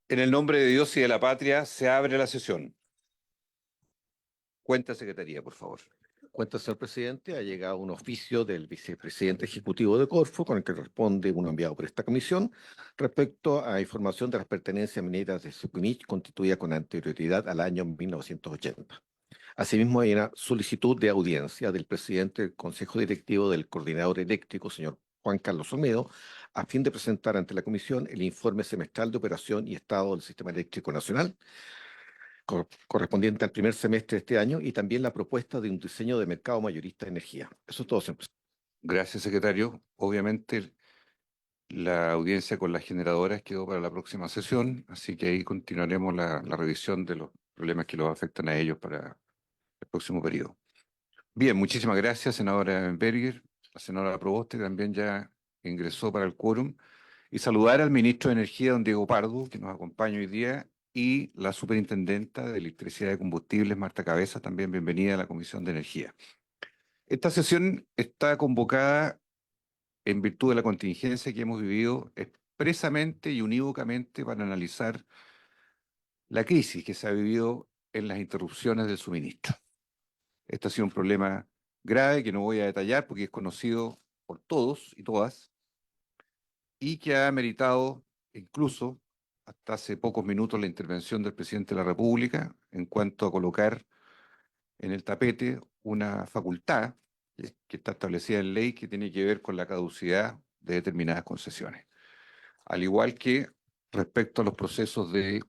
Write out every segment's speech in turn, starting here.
En el nombre de Dios y de la patria, se abre la sesión. Cuenta, Secretaría, por favor. Cuenta, señor presidente, ha llegado un oficio del vicepresidente ejecutivo de Corfo con el que responde uno enviado por esta comisión respecto a información de las pertenencias mineras de Suquimich constituida con anterioridad al año 1980. Asimismo, hay una solicitud de audiencia del presidente del Consejo Directivo del Coordinador Eléctrico, señor Juan Carlos Olmedo, a fin de presentar ante la comisión el informe semestral de operación y estado del Sistema Eléctrico Nacional correspondiente al primer semestre de este año y también la propuesta de un diseño de mercado mayorista de energía. Eso es todo, señor presidente. Gracias, secretario. Obviamente, la audiencia con las generadoras quedó para la próxima sesión, así que ahí continuaremos la revisión de los problemas que los afectan a ellos para el próximo periodo. Bien, muchísimas gracias, senadora Berger. La senadora Proboste también ya ingresó para el quórum. Y saludar al ministro de Energía, don Diego Pardo, que nos acompaña hoy día, y la superintendenta de Electricidad y Combustibles, Marta Cabeza, también bienvenida a la Comisión de Energía. Esta sesión está convocada en virtud de la contingencia que hemos vivido expresamente y unívocamente para analizar la crisis que se ha vivido en las interrupciones del suministro. Este ha sido un problema grave que no voy a detallar porque es conocido por todos y todas y que ha meritado incluso hasta hace pocos minutos la intervención del presidente de la República en cuanto a colocar en el tapete una facultad que está establecida en ley que tiene que ver con la caducidad de determinadas concesiones. Al igual que respecto a los procesos de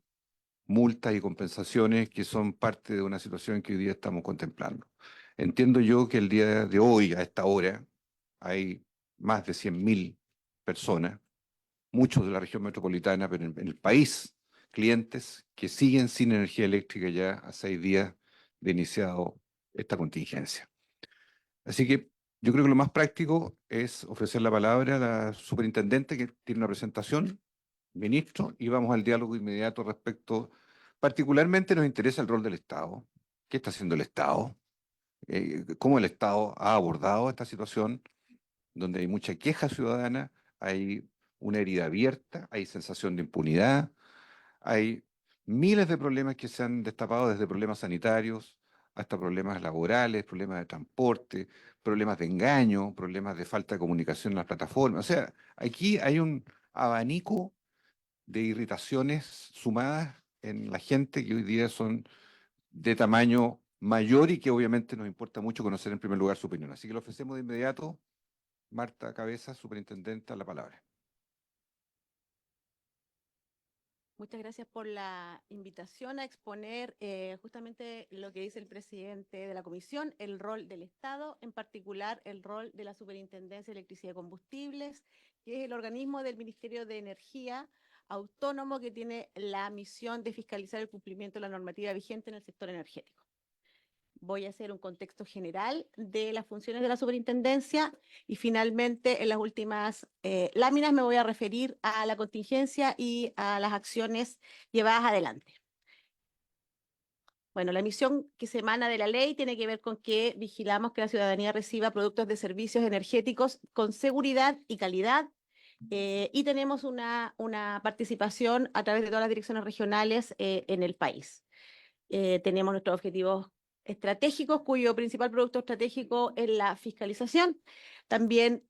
multas y compensaciones que son parte de una situación que hoy día estamos contemplando. Entiendo yo que el día de hoy, a esta hora, hay más de 100.000 personas, muchos de la región metropolitana, pero en el país, clientes que siguen sin energía eléctrica ya a 6 días de iniciado esta contingencia. Así que yo creo que lo más práctico es ofrecer la palabra a la superintendente que tiene una presentación, ministro, y vamos al diálogo inmediato respecto, particularmente nos interesa el rol del Estado, qué está haciendo el Estado, cómo el Estado ha abordado esta situación, donde hay mucha queja ciudadana, hay una herida abierta, hay sensación de impunidad, hay miles de problemas que se han destapado desde problemas sanitarios hasta problemas laborales, problemas de transporte, problemas de engaño, problemas de falta de comunicación en las plataformas. O sea, aquí hay un abanico de irritaciones sumadas en la gente que hoy día son de tamaño mayor y que obviamente nos importa mucho conocer en primer lugar su opinión. Así que le ofrecemos de inmediato, Marta Cabeza, superintendenta, la palabra. Muchas gracias por la invitación a exponer justamente lo que dice el presidente de la comisión, el rol del Estado, en particular el rol de la Superintendencia de Electricidad y Combustibles, que es el organismo del Ministerio de Energía autónomo que tiene la misión de fiscalizar el cumplimiento de la normativa vigente en el sector energético. Voy a hacer un contexto general de las funciones de la superintendencia y finalmente en las últimas láminas me voy a referir a la contingencia y a las acciones llevadas adelante. Bueno, la misión que se emana de la ley tiene que ver con que vigilamos que la ciudadanía reciba productos de servicios energéticos con seguridad y calidad y tenemos una participación a través de todas las direcciones regionales en el país. Tenemos nuestros objetivos estratégicos, cuyo principal producto estratégico es la fiscalización. También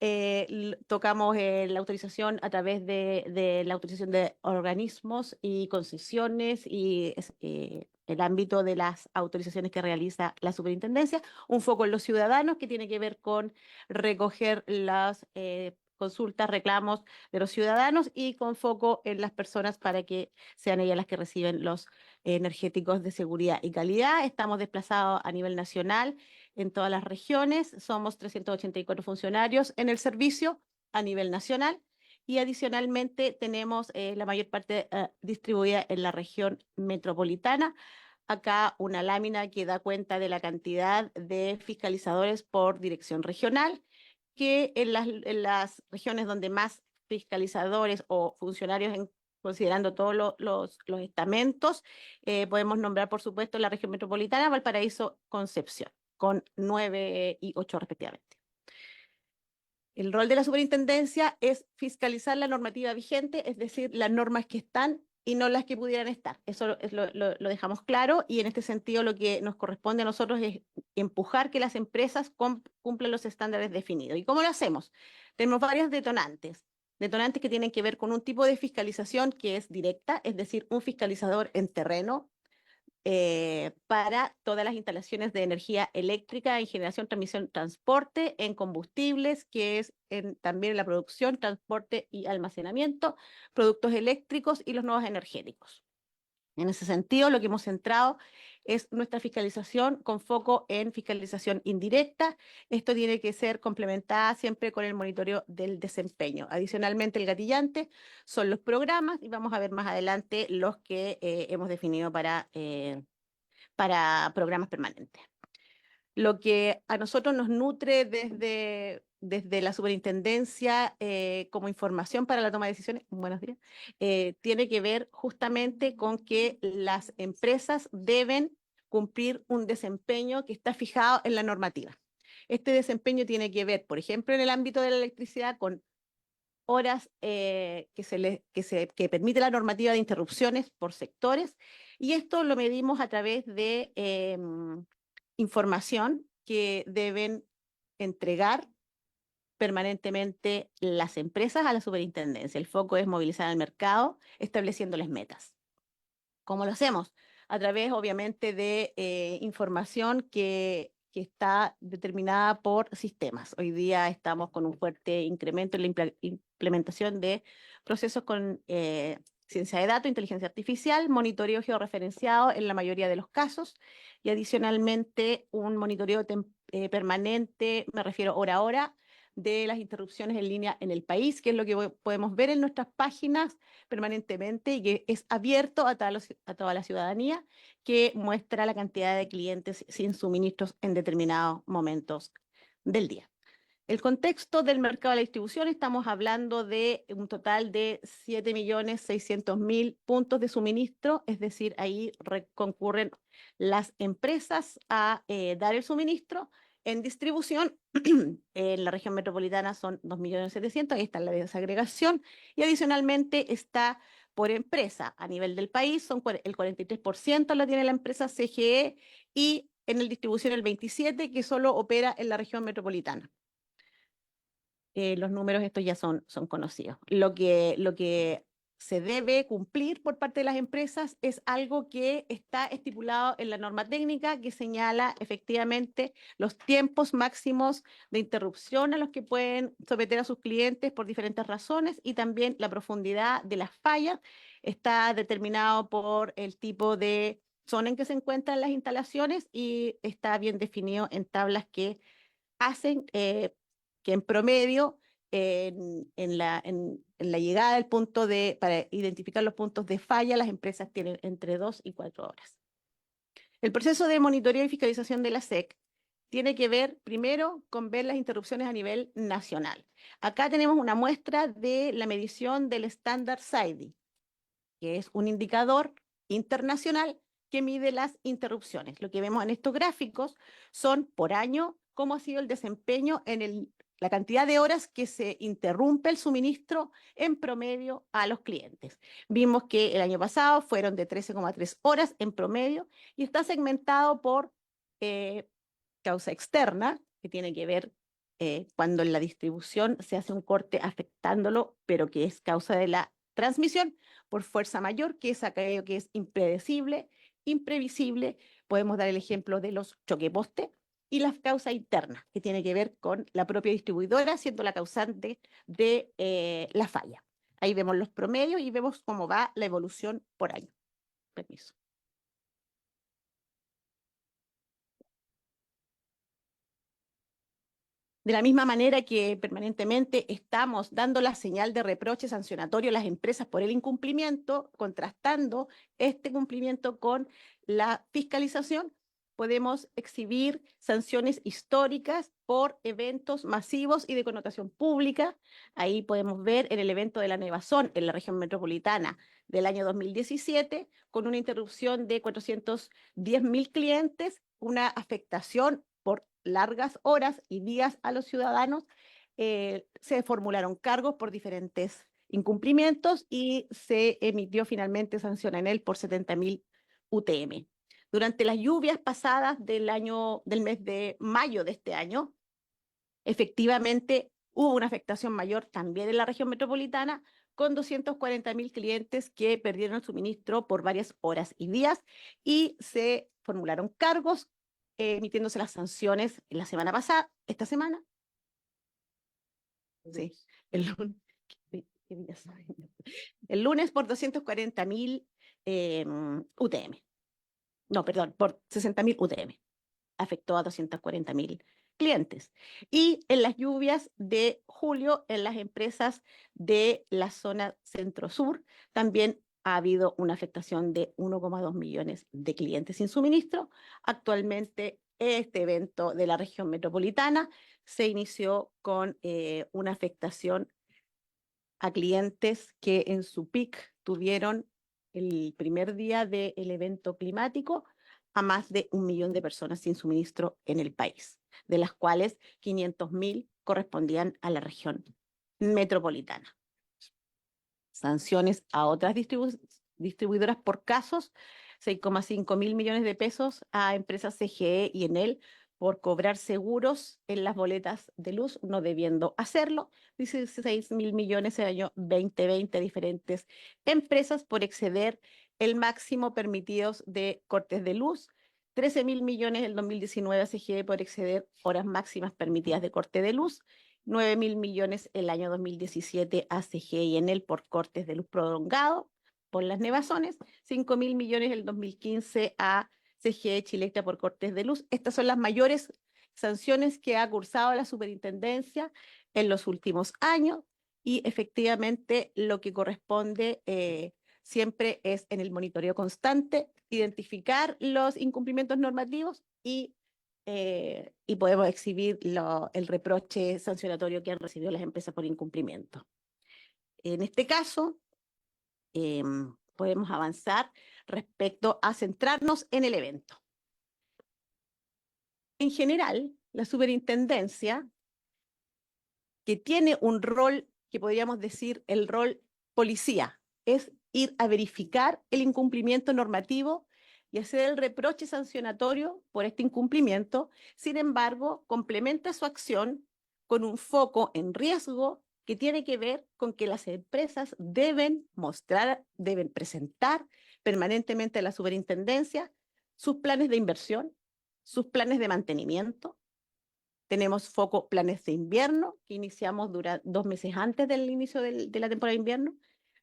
tocamos la autorización a través de la autorización de organismos y concesiones y el ámbito de las autorizaciones que realiza la superintendencia. Un foco en los ciudadanos que tiene que ver con recoger las consultas, reclamos de los ciudadanos y con foco en las personas para que sean ellas las que reciben los energéticos de seguridad y calidad. Estamos desplazados a nivel nacional en todas las regiones. Somos 384 funcionarios en el servicio a nivel nacional y adicionalmente tenemos la mayor parte distribuida en la región metropolitana. Acá una lámina que da cuenta de la cantidad de fiscalizadores por dirección regional, que en las regiones donde más fiscalizadores o funcionarios considerando todos los estamentos, podemos nombrar, por supuesto, la región metropolitana, Valparaíso, Concepción, con 9 y 8 respectivamente. El rol de la superintendencia es fiscalizar la normativa vigente, es decir, las normas que están y no las que pudieran estar. Eso lo dejamos claro, y en este sentido lo que nos corresponde a nosotros es empujar que las empresas cumplan los estándares definidos. ¿Y cómo lo hacemos? Tenemos varios detonantes. Detonantes que tienen que ver con un tipo de fiscalización que es directa, es decir, un fiscalizador en terreno, para todas las instalaciones de energía eléctrica en generación, transmisión, transporte, en combustibles, que es también en la producción, transporte y almacenamiento, productos eléctricos y los nuevos energéticos. En ese sentido, lo que hemos centrado es nuestra fiscalización con foco en fiscalización indirecta. Esto tiene que ser complementada siempre con el monitoreo del desempeño. Adicionalmente, el gatillante son los programas, y vamos a ver más adelante los que hemos definido para programas permanentes. Lo que a nosotros nos nutre desde la superintendencia como información para la toma de decisiones, buenos días, tiene que ver justamente con que las empresas deben cumplir un desempeño que está fijado en la normativa. Este desempeño tiene que ver, por ejemplo, en el ámbito de la electricidad, con horas que permite la normativa de interrupciones por sectores, y esto lo medimos a través de información que deben entregar permanentemente las empresas a la superintendencia. El foco es movilizar al mercado, estableciéndoles metas. ¿Cómo lo hacemos? A través, obviamente, de información que está determinada por sistemas. Hoy día estamos con un fuerte incremento en la implementación de procesos con ciencia de datos, inteligencia artificial, monitoreo georreferenciado en la mayoría de los casos, y adicionalmente un monitoreo permanente, me refiero hora a hora, de las interrupciones en línea en el país, que es lo que podemos ver en nuestras páginas permanentemente y que es abierto a toda la ciudadanía, que muestra la cantidad de clientes sin suministros en determinados momentos del día. El contexto del mercado de la distribución, estamos hablando de un total de 7.600.000 puntos de suministro, es decir, ahí concurren las empresas a dar el suministro. En distribución, en la región metropolitana son 2.700.000, ahí está la desagregación, y adicionalmente está por empresa. A nivel del país, el 43% la tiene la empresa CGE, y en el distribución el 27%, que solo opera en la región metropolitana. Los números estos ya son conocidos. Lo que se debe cumplir por parte de las empresas es algo que está estipulado en la norma técnica, que señala efectivamente los tiempos máximos de interrupción a los que pueden someter a sus clientes por diferentes razones, y también la profundidad de las fallas. Está determinado por el tipo de zona en que se encuentran las instalaciones, y está bien definido en tablas que hacen que en promedio, en la llegada del punto para identificar los puntos de falla, las empresas tienen entre 2 y 4 horas. El proceso de monitoreo y fiscalización de la SEC tiene que ver primero con ver las interrupciones a nivel nacional. Acá tenemos una muestra de la medición del estándar SAIDI, que es un indicador internacional que mide las interrupciones. Lo que vemos en estos gráficos son por año cómo ha sido el desempeño en la cantidad de horas que se interrumpe el suministro en promedio a los clientes. Vimos que el año pasado fueron de 13,3 horas en promedio, y está segmentado por causa externa, que tiene que ver cuando en la distribución se hace un corte afectándolo, pero que es causa de la transmisión, por fuerza mayor, que es aquello que es impredecible, imprevisible. Podemos dar el ejemplo de los choqueposte, y la causa interna, que tiene que ver con la propia distribuidora siendo la causante de la falla. Ahí vemos los promedios y vemos cómo va la evolución por año. Permiso. De la misma manera que permanentemente estamos dando la señal de reproche sancionatorio a las empresas por el incumplimiento, contrastando este cumplimiento con la fiscalización, podemos exhibir sanciones históricas por eventos masivos y de connotación pública. Ahí podemos ver en el evento de la Nevazón en la región metropolitana del año 2017, con una interrupción de 410.000 clientes, una afectación por largas horas y días a los ciudadanos, se formularon cargos por diferentes incumplimientos y se emitió finalmente sanción en él por 70.000 UTM. Durante las lluvias pasadas del mes de mayo de este año, efectivamente hubo una afectación mayor también en la región metropolitana, con 240.000 clientes que perdieron el suministro por varias horas y días, y se formularon cargos, emitiéndose las sanciones la semana pasada, esta semana. Sí, el lunes. ¿Qué día es hoy? El lunes por 240.000 UTM. No, perdón, por 60.000 UTM. Afectó a 240.000 clientes. Y en las lluvias de julio, en las empresas de la zona centro-sur, también ha habido una afectación de 1,2 millones de clientes sin suministro. Actualmente, este evento de la región metropolitana se inició con una afectación a clientes que en su pic tuvieron el primer día del evento climático a más de 1 millón de personas sin suministro en el país, de las cuales 500.000 correspondían a la región metropolitana. Sanciones a otras distribuidoras por casos, 6,5 mil millones de pesos a empresas CGE y Enel por cobrar seguros en las boletas de luz, no debiendo hacerlo. 16.000 millones el año 2020 a diferentes empresas por exceder el máximo permitidos de cortes de luz. 13.000 millones el 2019 a CGE por exceder horas máximas permitidas de corte de luz. 9.000 millones el año 2017 a CGE y Enel por cortes de luz prolongado por las nevazones. 5.000 millones el 2015 a CGE Chilectra por cortes de luz. Estas son las mayores sanciones que ha cursado la superintendencia en los últimos años, y efectivamente lo que corresponde siempre es, en el monitoreo constante, identificar los incumplimientos normativos y podemos exhibir el reproche sancionatorio que han recibido las empresas por incumplimiento. En este caso, podemos avanzar respecto a centrarnos en el evento. En general, la superintendencia, que tiene un rol que podríamos decir el rol policía, es ir a verificar el incumplimiento normativo y hacer el reproche sancionatorio por este incumplimiento. Sin embargo, complementa su acción con un foco en riesgo que tiene que ver con que las empresas deben presentar permanentemente a la superintendencia sus planes de inversión, sus planes de mantenimiento. Tenemos foco planes de invierno, que iniciamos 2 meses antes del inicio de la temporada de invierno.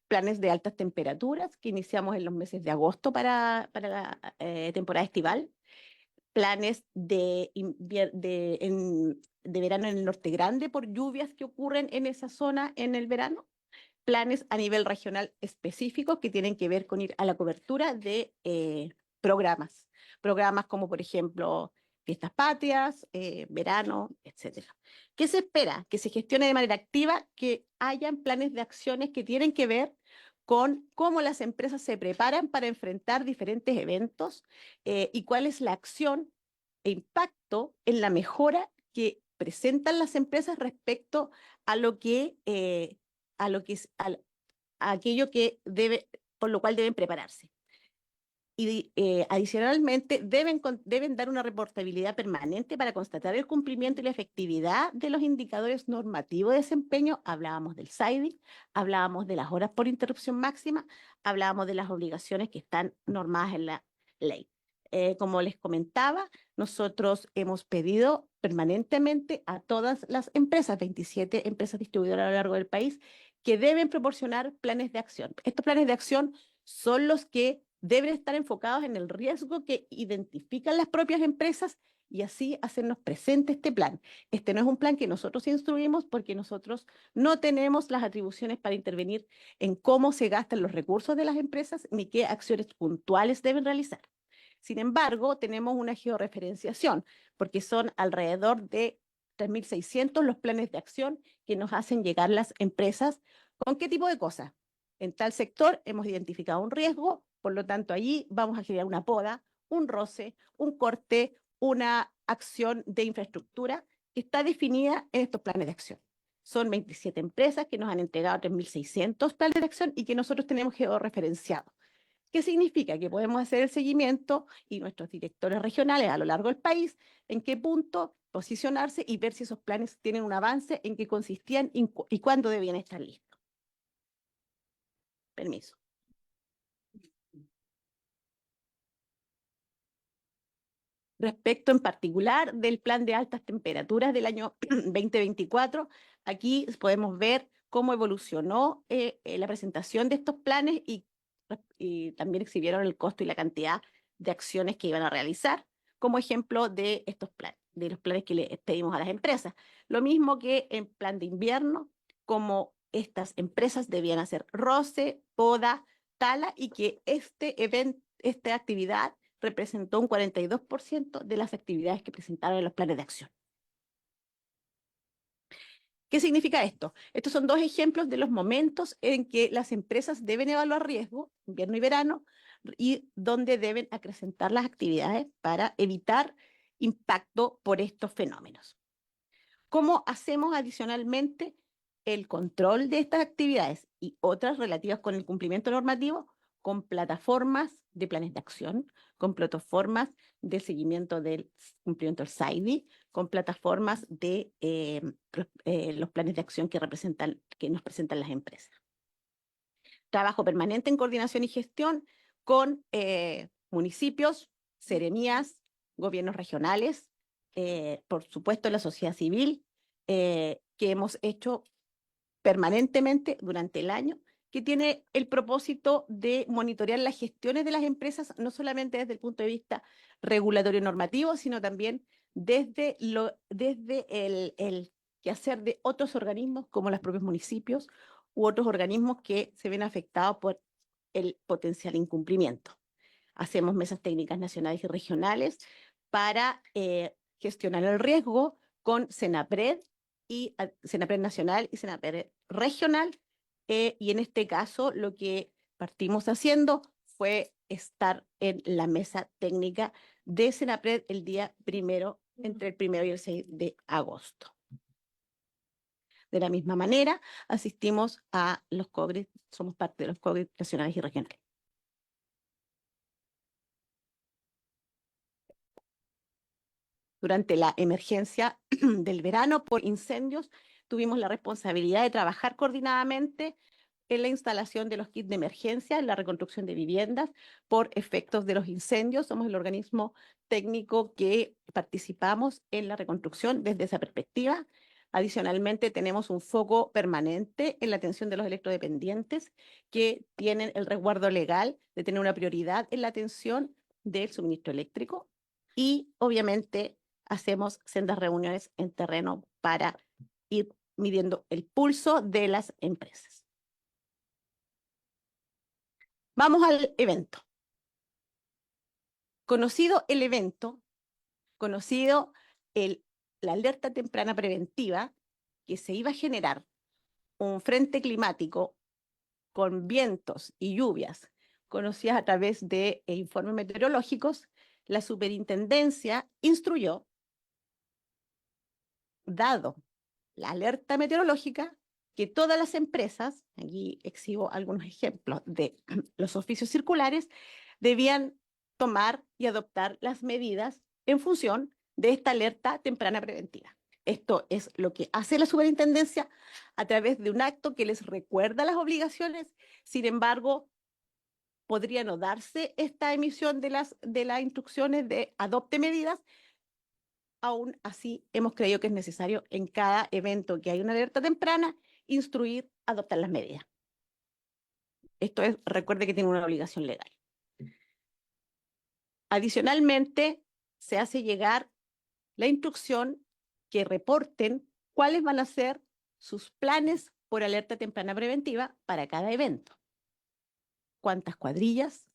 Planes de altas temperaturas, que iniciamos en los meses de agosto para la temporada estival. Planes de verano en el Norte Grande por lluvias que ocurren en esa zona en el verano. Planes a nivel regional específicos que tienen que ver con ir a la cobertura de programas. Programas como, por ejemplo, fiestas patrias, verano, etc. ¿Qué se espera? Que se gestione de manera activa, que hayan planes de acciones que tienen que ver con cómo las empresas se preparan para enfrentar diferentes eventos y cuál es la acción e impacto en la mejora que presentan las empresas respecto a aquello que por lo cual deben prepararse. Y adicionalmente deben dar una reportabilidad permanente para constatar el cumplimiento y la efectividad de los indicadores normativos de desempeño. Hablábamos del SAIDI, hablábamos de las horas por interrupción máxima, hablábamos de las obligaciones que están normadas en la ley. Como les comentaba, nosotros hemos pedido permanentemente a todas las empresas, 27 empresas distribuidoras a lo largo del país, que deben proporcionar planes de acción. Estos planes de acción son los que deben estar enfocados en el riesgo que identifican las propias empresas y así hacernos presente este plan. Este no es un plan que nosotros instruimos porque nosotros no tenemos las atribuciones para intervenir en cómo se gastan los recursos de las empresas ni qué acciones puntuales deben realizar. Sin embargo, tenemos una georreferenciación porque son alrededor de 3.600 los planes de acción que nos hacen llegar las empresas. ¿Con qué tipo de cosas? En tal sector hemos identificado un riesgo, por lo tanto allí vamos a generar una poda, un roce, un corte, una acción de infraestructura que está definida en estos planes de acción. Son 27 empresas que nos han entregado 3.600 planes de acción y que nosotros tenemos georreferenciados. ¿Qué significa? Que podemos hacer el seguimiento y nuestros directores regionales a lo largo del país, en qué punto posicionarse y ver si esos planes tienen un avance, en qué consistían y cuándo debían estar listos. Permiso. Respecto en particular del plan de altas temperaturas del año 2024, aquí podemos ver cómo evolucionó la presentación de estos planes y también exhibieron el costo y la cantidad de acciones que iban a realizar, como ejemplo de estos planes, de los planes que le pedimos a las empresas. Lo mismo que en plan de invierno, como estas empresas debían hacer roce, poda, tala y que esta actividad representó un 42% de las actividades que presentaron en los planes de acción. ¿Qué significa esto? Estos son dos ejemplos de los momentos en que las empresas deben evaluar riesgo, invierno y verano, y donde deben acrecentar las actividades para evitar impacto por estos fenómenos. ¿Cómo hacemos adicionalmente el control de estas actividades y otras relativas con el cumplimiento normativo? Con plataformas de planes de acción, con plataformas de seguimiento del cumplimiento del SAIDI, con plataformas de los planes de acción que nos presentan las empresas. Trabajo permanente en coordinación y gestión con municipios, seremías, gobiernos regionales, por supuesto la sociedad civil, que hemos hecho permanentemente durante el año, que tiene el propósito de monitorear las gestiones de las empresas, no solamente desde el punto de vista regulatorio normativo, sino también desde el quehacer de otros organismos, como los propios municipios u otros organismos que se ven afectados por el potencial incumplimiento. Hacemos mesas técnicas nacionales y regionales para gestionar el riesgo con Senapred Nacional y Senapred Regional, y en este caso lo que partimos haciendo fue estar en la mesa técnica de Senapred el día primero, entre el 1 y el 6 de agosto. De la misma manera, asistimos a los COGRIS, somos parte de los COGRIS nacionales y regionales. Durante la emergencia del verano por incendios, tuvimos la responsabilidad de trabajar coordinadamente en la instalación de los kits de emergencia, en la reconstrucción de viviendas por efectos de los incendios. Somos el organismo técnico que participamos en la reconstrucción desde esa perspectiva. Adicionalmente, tenemos un foco permanente en la atención de los electrodependientes que tienen el resguardo legal de tener una prioridad en la atención del suministro eléctrico y, obviamente, hacemos sendas reuniones en terreno para ir midiendo el pulso de las empresas. Vamos al evento. Conocido el evento, conocido la alerta temprana preventiva, que se iba a generar un frente climático con vientos y lluvias conocidas a través de informes meteorológicos, la superintendencia instruyó, dado la alerta meteorológica, que todas las empresas, aquí exhibo algunos ejemplos de los oficios circulares, debían tomar y adoptar las medidas en función de esta alerta temprana preventiva. Esto es lo que hace la superintendencia a través de un acto que les recuerda las obligaciones. Sin embargo, podría no darse esta emisión de las instrucciones de adopte medidas. Aún así, hemos creído que es necesario en cada evento que hay una alerta temprana instruir, adoptar las medidas. Esto es, recuerde que tiene una obligación legal. Adicionalmente, se hace llegar la instrucción que reporten cuáles van a ser sus planes por alerta temprana preventiva para cada evento. ¿Cuántas cuadrillas?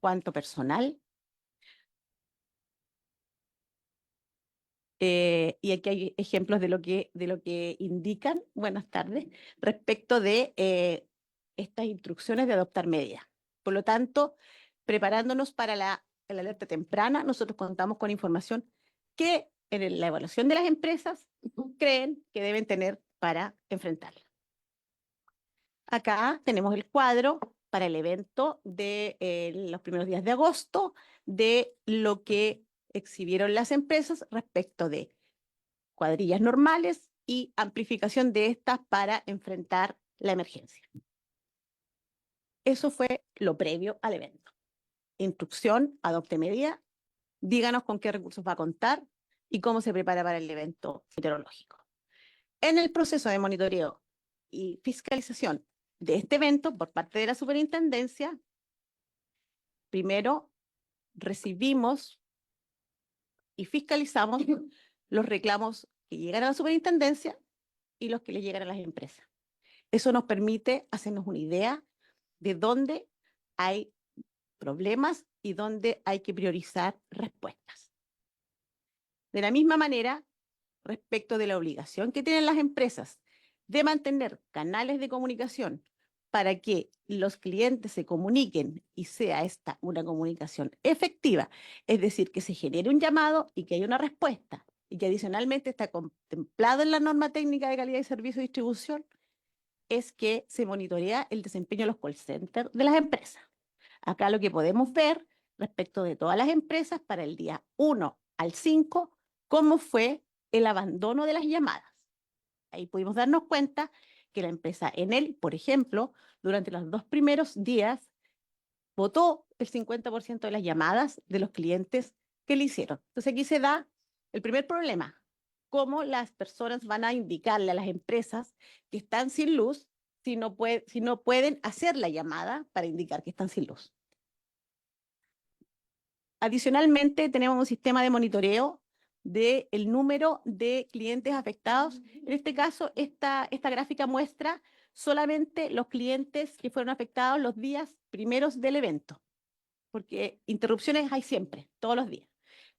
¿Cuánto personal? Y aquí hay ejemplos de lo que indican, buenas tardes, respecto de estas instrucciones de adoptar medidas. Por lo tanto, preparándonos para la alerta temprana, nosotros contamos con información que en la evaluación de las empresas creen que deben tener para enfrentarla. Acá tenemos el cuadro para el evento de los primeros días de agosto, de lo que exhibieron las empresas respecto de cuadrillas normales y amplificación de estas para enfrentar la emergencia. Eso fue lo previo al evento. Instrucción, adopte medida, díganos con qué recursos va a contar y cómo se prepara para el evento meteorológico. En el proceso de monitoreo y fiscalización de este evento por parte de la superintendencia, primero recibimos y fiscalizamos los reclamos que llegan a la superintendencia y los que le llegan a las empresas. Eso nos permite hacernos una idea de dónde hay problemas y dónde hay que priorizar respuestas. De la misma manera, respecto de la obligación que tienen las empresas de mantener canales de comunicación para que los clientes se comuniquen y sea esta una comunicación efectiva, es decir, que se genere un llamado y que haya una respuesta, y que adicionalmente está contemplado en la norma técnica de calidad y servicio de distribución, es que se monitorea el desempeño de los call centers de las empresas. Acá lo que podemos ver respecto de todas las empresas para el día 1 al 5, cómo fue el abandono de las llamadas. Ahí pudimos darnos cuenta que la empresa Enel, por ejemplo, durante los 2 primeros días, votó el 50% de las llamadas de los clientes que le hicieron. Entonces aquí se da el primer problema, cómo las personas van a indicarle a las empresas que están sin luz si no pueden hacer la llamada para indicar que están sin luz. Adicionalmente, tenemos un sistema de monitoreo del número de clientes afectados. En este caso, esta gráfica muestra solamente los clientes que fueron afectados los días primeros del evento, porque interrupciones hay siempre, todos los días.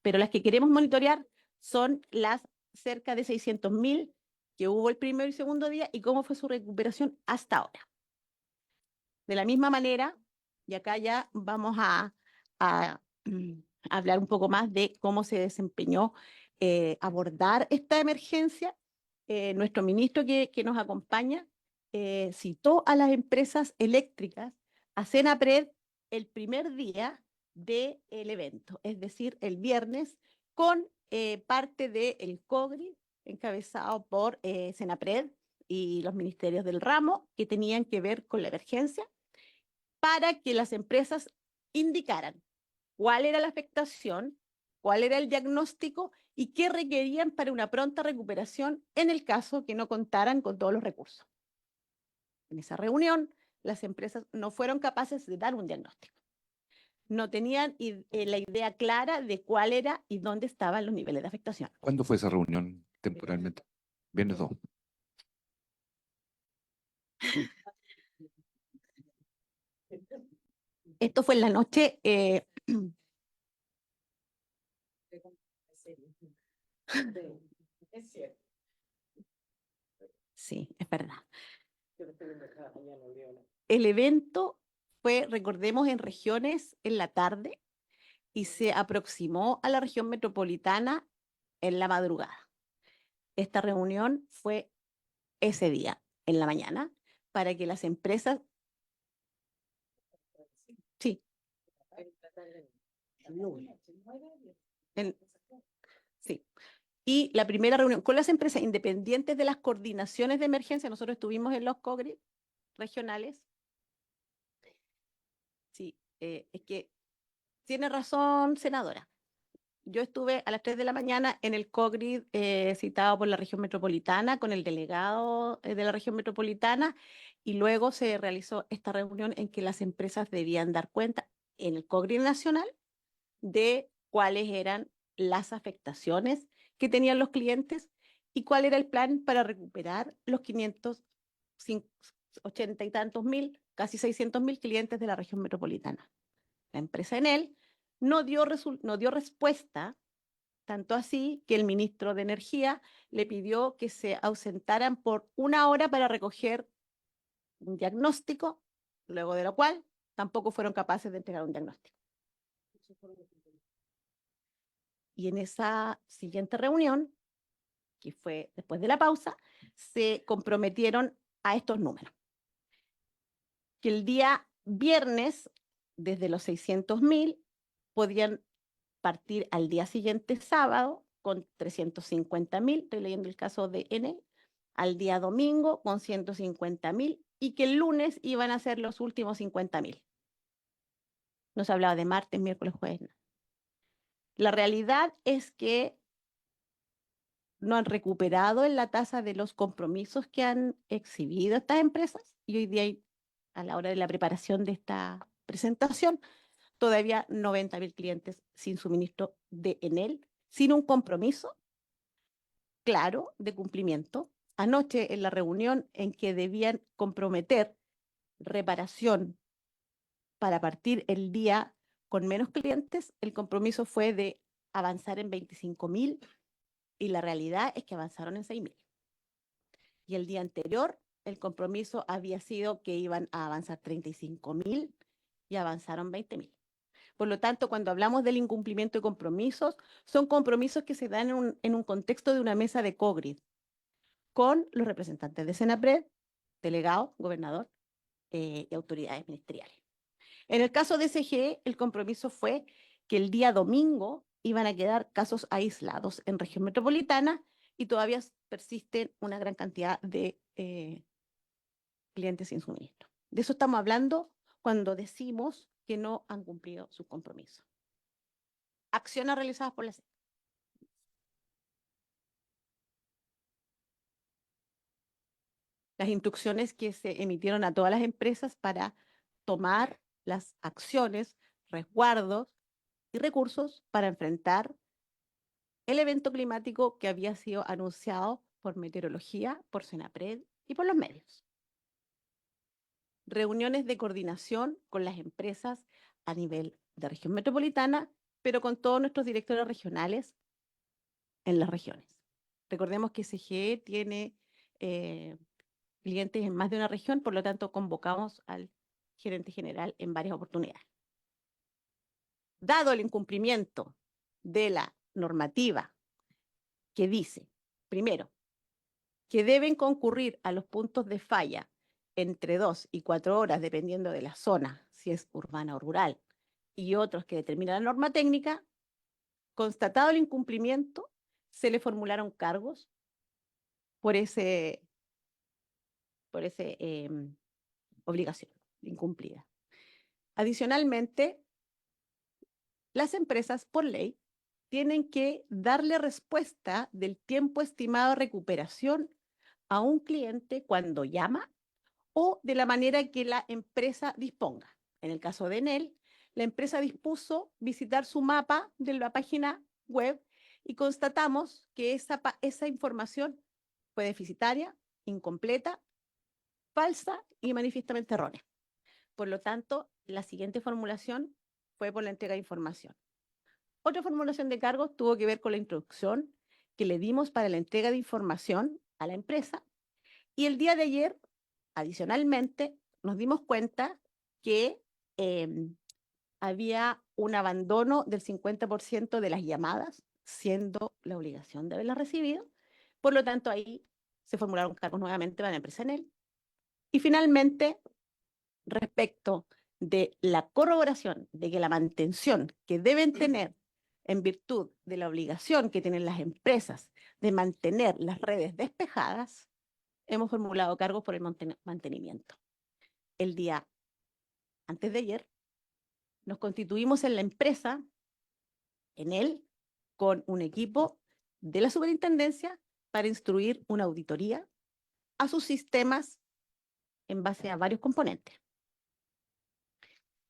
Pero las que queremos monitorear son las cerca de 600.000 que hubo el primero y segundo día y cómo fue su recuperación hasta ahora. De la misma manera, y acá ya vamos a hablar un poco más de cómo se desempeñó abordar esta emergencia. Nuestro ministro que nos acompaña citó a las empresas eléctricas a Senapred el primer día del evento, es decir, el viernes, con parte del COGRI encabezado por Senapred y los ministerios del ramo que tenían que ver con la emergencia, para que las empresas indicaran cuál era la afectación, cuál era el diagnóstico y qué requerían para una pronta recuperación en el caso que no contaran con todos los recursos. En esa reunión, las empresas no fueron capaces de dar un diagnóstico. No tenían la idea clara de cuál era y dónde estaban los niveles de afectación. ¿Cuándo fue esa reunión temporalmente? Viernes 2. Esto fue en la noche. Sí, es verdad. El evento fue, recordemos, en regiones en la tarde y se aproximó a la región metropolitana en la madrugada. Esta reunión fue ese día, en la mañana, para que las empresas... Sí. Sí. Y la primera reunión con las empresas independientes de las coordinaciones de emergencia, nosotros estuvimos en los COGRI regionales. Sí, es que tiene razón, senadora. Yo estuve a las 3 de la mañana en el COGRI citado por la región metropolitana con el delegado de la región metropolitana y luego se realizó esta reunión en que las empresas debían dar cuenta en el COGRI nacional de cuáles eran las afectaciones que tenían los clientes y cuál era el plan para recuperar los 580 y tantos mil, casi 600.000 clientes de la región metropolitana. La empresa Enel no dio respuesta, tanto así que el ministro de Energía le pidió que se ausentaran por 1 hora para recoger un diagnóstico, luego de lo cual tampoco fueron capaces de entregar un diagnóstico. Y en esa siguiente reunión, que fue después de la pausa, se comprometieron a estos números. Que el día viernes, desde los 600.000, podían partir al día siguiente, sábado, con 350.000, estoy leyendo el caso de Enel, al día domingo con 150.000, y que el lunes iban a ser los últimos 50.000. No se hablaba de martes, miércoles, jueves. No. La realidad es que no han recuperado en la tasa de los compromisos que han exhibido estas empresas, y hoy día, a la hora de la preparación de esta presentación, todavía 90.000 clientes sin suministro de Enel, sin un compromiso claro de cumplimiento. Anoche, en la reunión en que debían comprometer reparación para partir el día con menos clientes, el compromiso fue de avanzar en 25.000, y la realidad es que avanzaron en 6.000. Y el día anterior, el compromiso había sido que iban a avanzar 35.000 y avanzaron 20.000. Por lo tanto, cuando hablamos del incumplimiento de compromisos, son compromisos que se dan en un contexto de una mesa de COGRID, con los representantes de Senapred, delegado, gobernador y autoridades ministeriales. En el caso de SGE, el compromiso fue que el día domingo iban a quedar casos aislados en región metropolitana, y todavía persisten una gran cantidad de clientes sin suministro. De eso estamos hablando cuando decimos que no han cumplido sus compromisos. Acciones realizadas por la SEC. Las instrucciones que se emitieron a todas las empresas para tomar las acciones, resguardos y recursos para enfrentar el evento climático que había sido anunciado por meteorología, por Senapred y por los medios. Reuniones de coordinación con las empresas a nivel de región metropolitana, pero con todos nuestros directores regionales en las regiones. Recordemos que SGE tiene clientes en más de una región, por lo tanto convocamos al gerente general en varias oportunidades. Dado el incumplimiento de la normativa que dice, primero, que deben concurrir a los puntos de falla entre 2 y 4 horas, dependiendo de la zona, si es urbana o rural, y otros que determina la norma técnica, constatado el incumplimiento, se le formularon cargos por ese obligación incumplida. Adicionalmente, las empresas, por ley, tienen que darle respuesta del tiempo estimado de recuperación a un cliente cuando llama, o de la manera que la empresa disponga. En el caso de Enel, la empresa dispuso visitar su mapa de la página web, y constatamos que esa información fue deficitaria, incompleta, falsa y manifiestamente errónea. Por lo tanto, la siguiente formulación fue por la entrega de información. Otra formulación de cargos tuvo que ver con la instrucción que le dimos para la entrega de información a la empresa, y el día de ayer, adicionalmente, nos dimos cuenta que había un abandono del 50% de las llamadas, siendo la obligación de haberlas recibido. Por lo tanto, ahí se formularon cargos nuevamente para la empresa Enel. Y finalmente, respecto de la corroboración de que la mantención que deben tener en virtud de la obligación que tienen las empresas de mantener las redes despejadas, hemos formulado cargos por el mantenimiento. El día antes de ayer nos constituimos en la empresa, Enel, con un equipo de la superintendencia para instruir una auditoría a sus sistemas en base a varios componentes.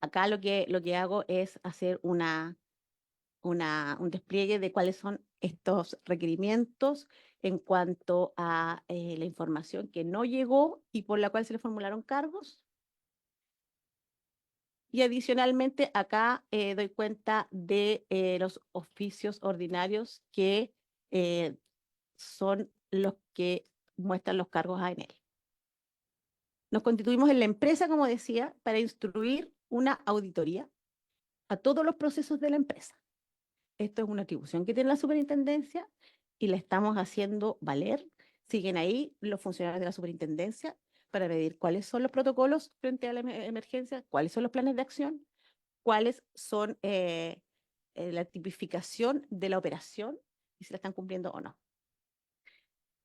Acá lo que hago es hacer un despliegue de cuáles son estos requerimientos en cuanto a la información que no llegó y por la cual se le formularon cargos. Y adicionalmente acá doy cuenta de los oficios ordinarios que son los que muestran los cargos a Enel. Nos constituimos en la empresa, como decía, para instruir una auditoría a todos los procesos de la empresa. Esto es una atribución que tiene la superintendencia y la estamos haciendo valer siguen ahí los funcionarios de la superintendencia para medir cuáles son los protocolos frente a la emergencia, cuáles son los planes de acción, cuáles son la tipificación de la operación y si la están cumpliendo o no.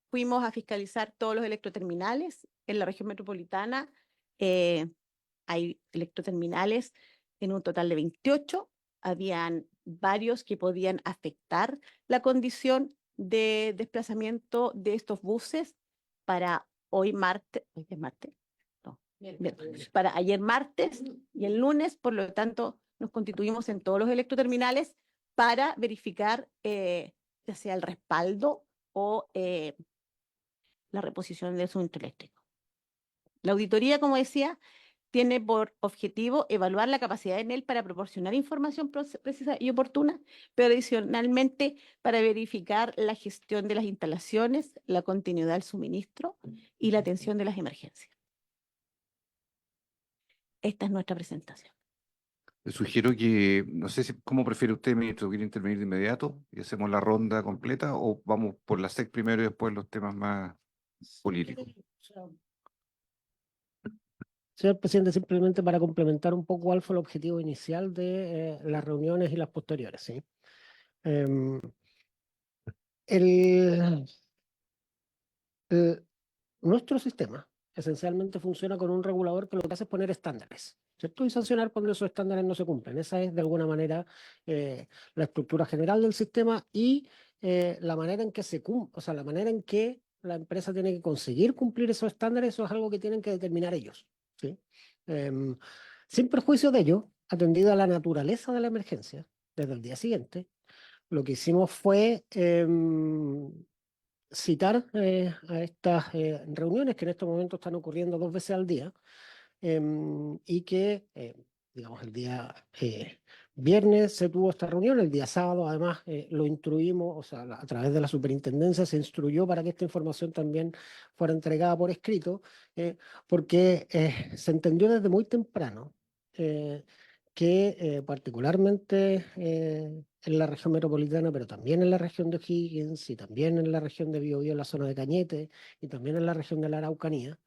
Fuimos a fiscalizar todos los electroterminales en la región metropolitana. Hay electroterminales en un total de 28. Habían varios que podían afectar la condición de desplazamiento de estos buses para hoy martes, hoy es martes, no, miércoles, para ayer martes y el lunes. Por lo tanto, nos constituimos en todos los electroterminales para verificar ya sea el respaldo o la reposición del suministro eléctrico. La auditoría, como decía, tiene por objetivo evaluar la capacidad de Enel para proporcionar información precisa y oportuna, pero adicionalmente para verificar la gestión de las instalaciones, la continuidad del suministro y la atención de las emergencias. Esta es nuestra presentación. Le sugiero que, no sé cómo prefiere usted, ministro, ¿quiere intervenir de inmediato y hacemos la ronda completa o vamos por la SEC primero y después los temas más políticos? Señor presidente, simplemente para complementar un poco cuál fue el objetivo inicial de las reuniones y las posteriores, ¿sí? Em, el, nuestro sistema esencialmente funciona con un regulador que lo que hace es poner estándares, ¿cierto? Y sancionar cuando esos estándares no se cumplen. Esa es, de alguna manera, la estructura general del sistema y la manera en que o sea, la manera en que la empresa tiene que conseguir cumplir esos estándares. Eso es algo que tienen que determinar ellos, ¿sí? Sin perjuicio de ello, atendido a la naturaleza de la emergencia, desde el día siguiente, lo que hicimos fue citar a estas reuniones que en estos momentos están ocurriendo 2 veces al día, y que, digamos, el día viernes se tuvo esta reunión, el día sábado además lo instruimos, o sea, a través de la superintendencia se instruyó para que esta información también fuera entregada por escrito, porque se entendió desde muy temprano que particularmente en la región metropolitana, pero también en la región de O'Higgins y también en la región de Biobío, en la zona de Cañete y también en la región de la Araucanía,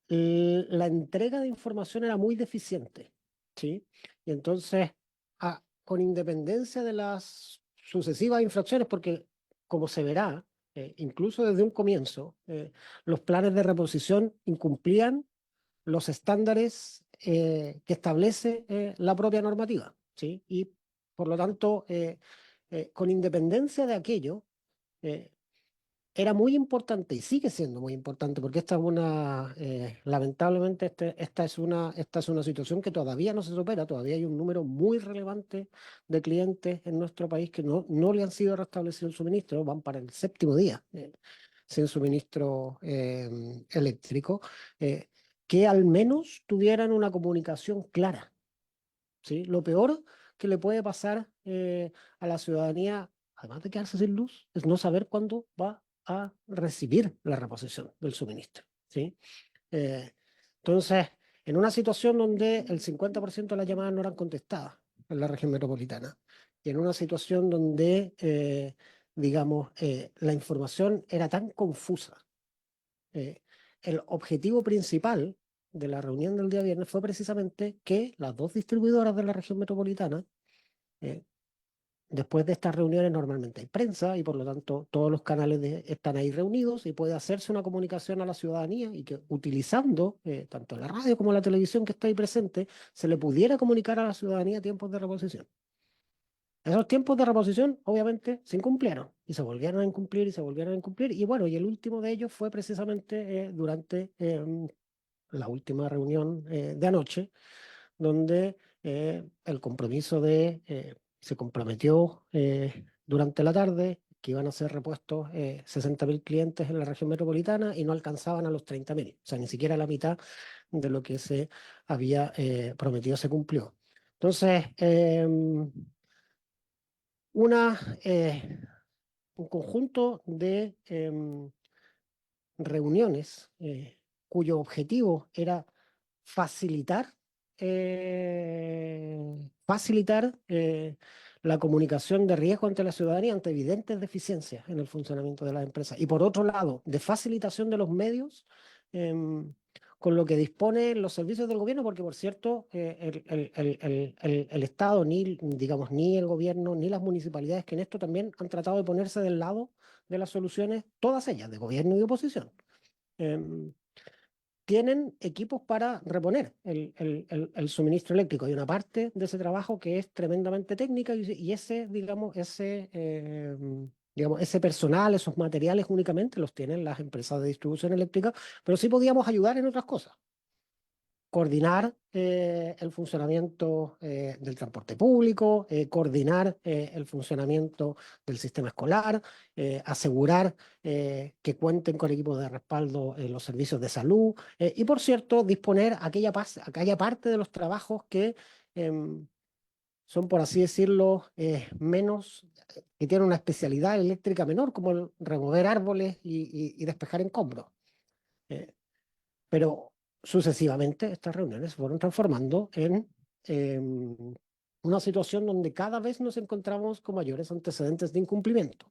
la entrega de información era muy deficiente, ¿sí? Y entonces, con independencia de las sucesivas infracciones, porque como se verá, incluso desde un comienzo, los planes de reposición incumplían los estándares que establece la propia normativa, ¿sí? Y por lo tanto, con independencia de aquello, eh, era muy importante y sigue siendo muy importante porque esta es lamentablemente, esta es una situación que todavía no se supera. Todavía hay un número muy relevante de clientes en nuestro país que no le han sido restablecido el suministro, van para el 7.º día sin suministro eléctrico, que al menos tuvieran una comunicación clara, ¿sí? Lo peor que le puede pasar a la ciudadanía, además de quedarse sin luz, es no saber cuándo va a recibir la reposición del suministro, ¿sí? Eh, entonces, en una situación donde el 50% de las llamadas no eran contestadas en la región metropolitana, y en una situación donde, digamos, la información era tan confusa, eh, el objetivo principal de la reunión del día viernes fue precisamente que las dos distribuidoras de la región metropolitana, eh, después de estas reuniones normalmente hay prensa y por lo tanto todos los canales están ahí reunidos y puede hacerse una comunicación a la ciudadanía y que utilizando tanto la radio como la televisión que está ahí presente, se le pudiera comunicar a la ciudadanía tiempos de reposición. Esos tiempos de reposición obviamente se incumplieron y se volvieron a incumplir y se volvieron a incumplir, y bueno, y el último de ellos fue precisamente durante la última reunión de anoche, donde el compromiso se comprometió durante la tarde que iban a ser repuestos 60.000 clientes en la región metropolitana y no alcanzaban a los 30.000. O sea, ni siquiera la mitad de lo que se había prometido se cumplió. Entonces, un conjunto de reuniones cuyo objetivo era facilitar la comunicación de riesgo ante la ciudadanía ante evidentes deficiencias en el funcionamiento de las empresas. Y por otro lado, de facilitación de los medios con lo que disponen los servicios del gobierno, porque por cierto, el Estado, digamos, ni el gobierno, ni las municipalidades, que en esto también han tratado de ponerse del lado de las soluciones, todas ellas, de gobierno y de oposición. Tienen equipos para reponer el suministro eléctrico. Hay una parte de ese trabajo que es tremendamente técnica y ese, digamos, ese personal, esos materiales únicamente los tienen las empresas de distribución eléctrica, pero sí podíamos ayudar en otras cosas. Coordinar el funcionamiento del transporte público, coordinar el funcionamiento del sistema escolar, asegurar que cuenten con equipos de respaldo en los servicios de salud y, por cierto, disponer aquella parte de los trabajos que son, por así decirlo, que tienen una especialidad eléctrica menor, como el remover árboles y despejar escombros. Pero sucesivamente estas reuniones se fueron transformando en una situación donde cada vez nos encontramos con mayores antecedentes de incumplimiento.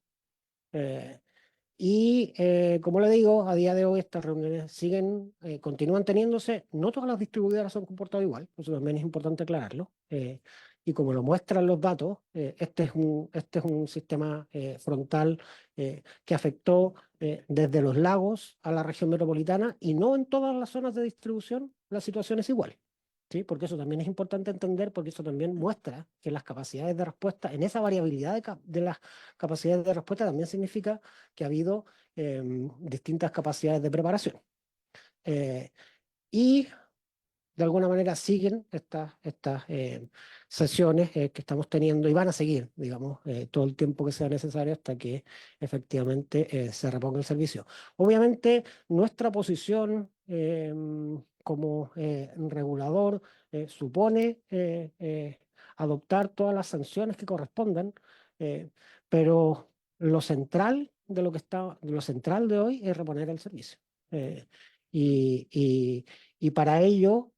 Como le digo, a día de hoy estas reuniones continúan teniéndose. No todas las distribuidoras se han comportado igual, eso también es importante aclararlo. Y como lo muestran los datos, este es un sistema frontal que afectó desde los lagos a la región metropolitana, y no en todas las zonas de distribución la situación es igual. ¿Sí? Porque eso también es importante entender, porque eso también muestra que las capacidades de respuesta, en esa variabilidad de las capacidades de respuesta, también significa que ha habido distintas capacidades de preparación. Y de alguna manera siguen estas sesiones que estamos teniendo y van a seguir, digamos, todo el tiempo que sea necesario hasta que efectivamente se reponga el servicio. Obviamente, nuestra posición como regulador supone adoptar todas las sanciones que correspondan, pero lo central de hoy es reponer el servicio. Y para ello,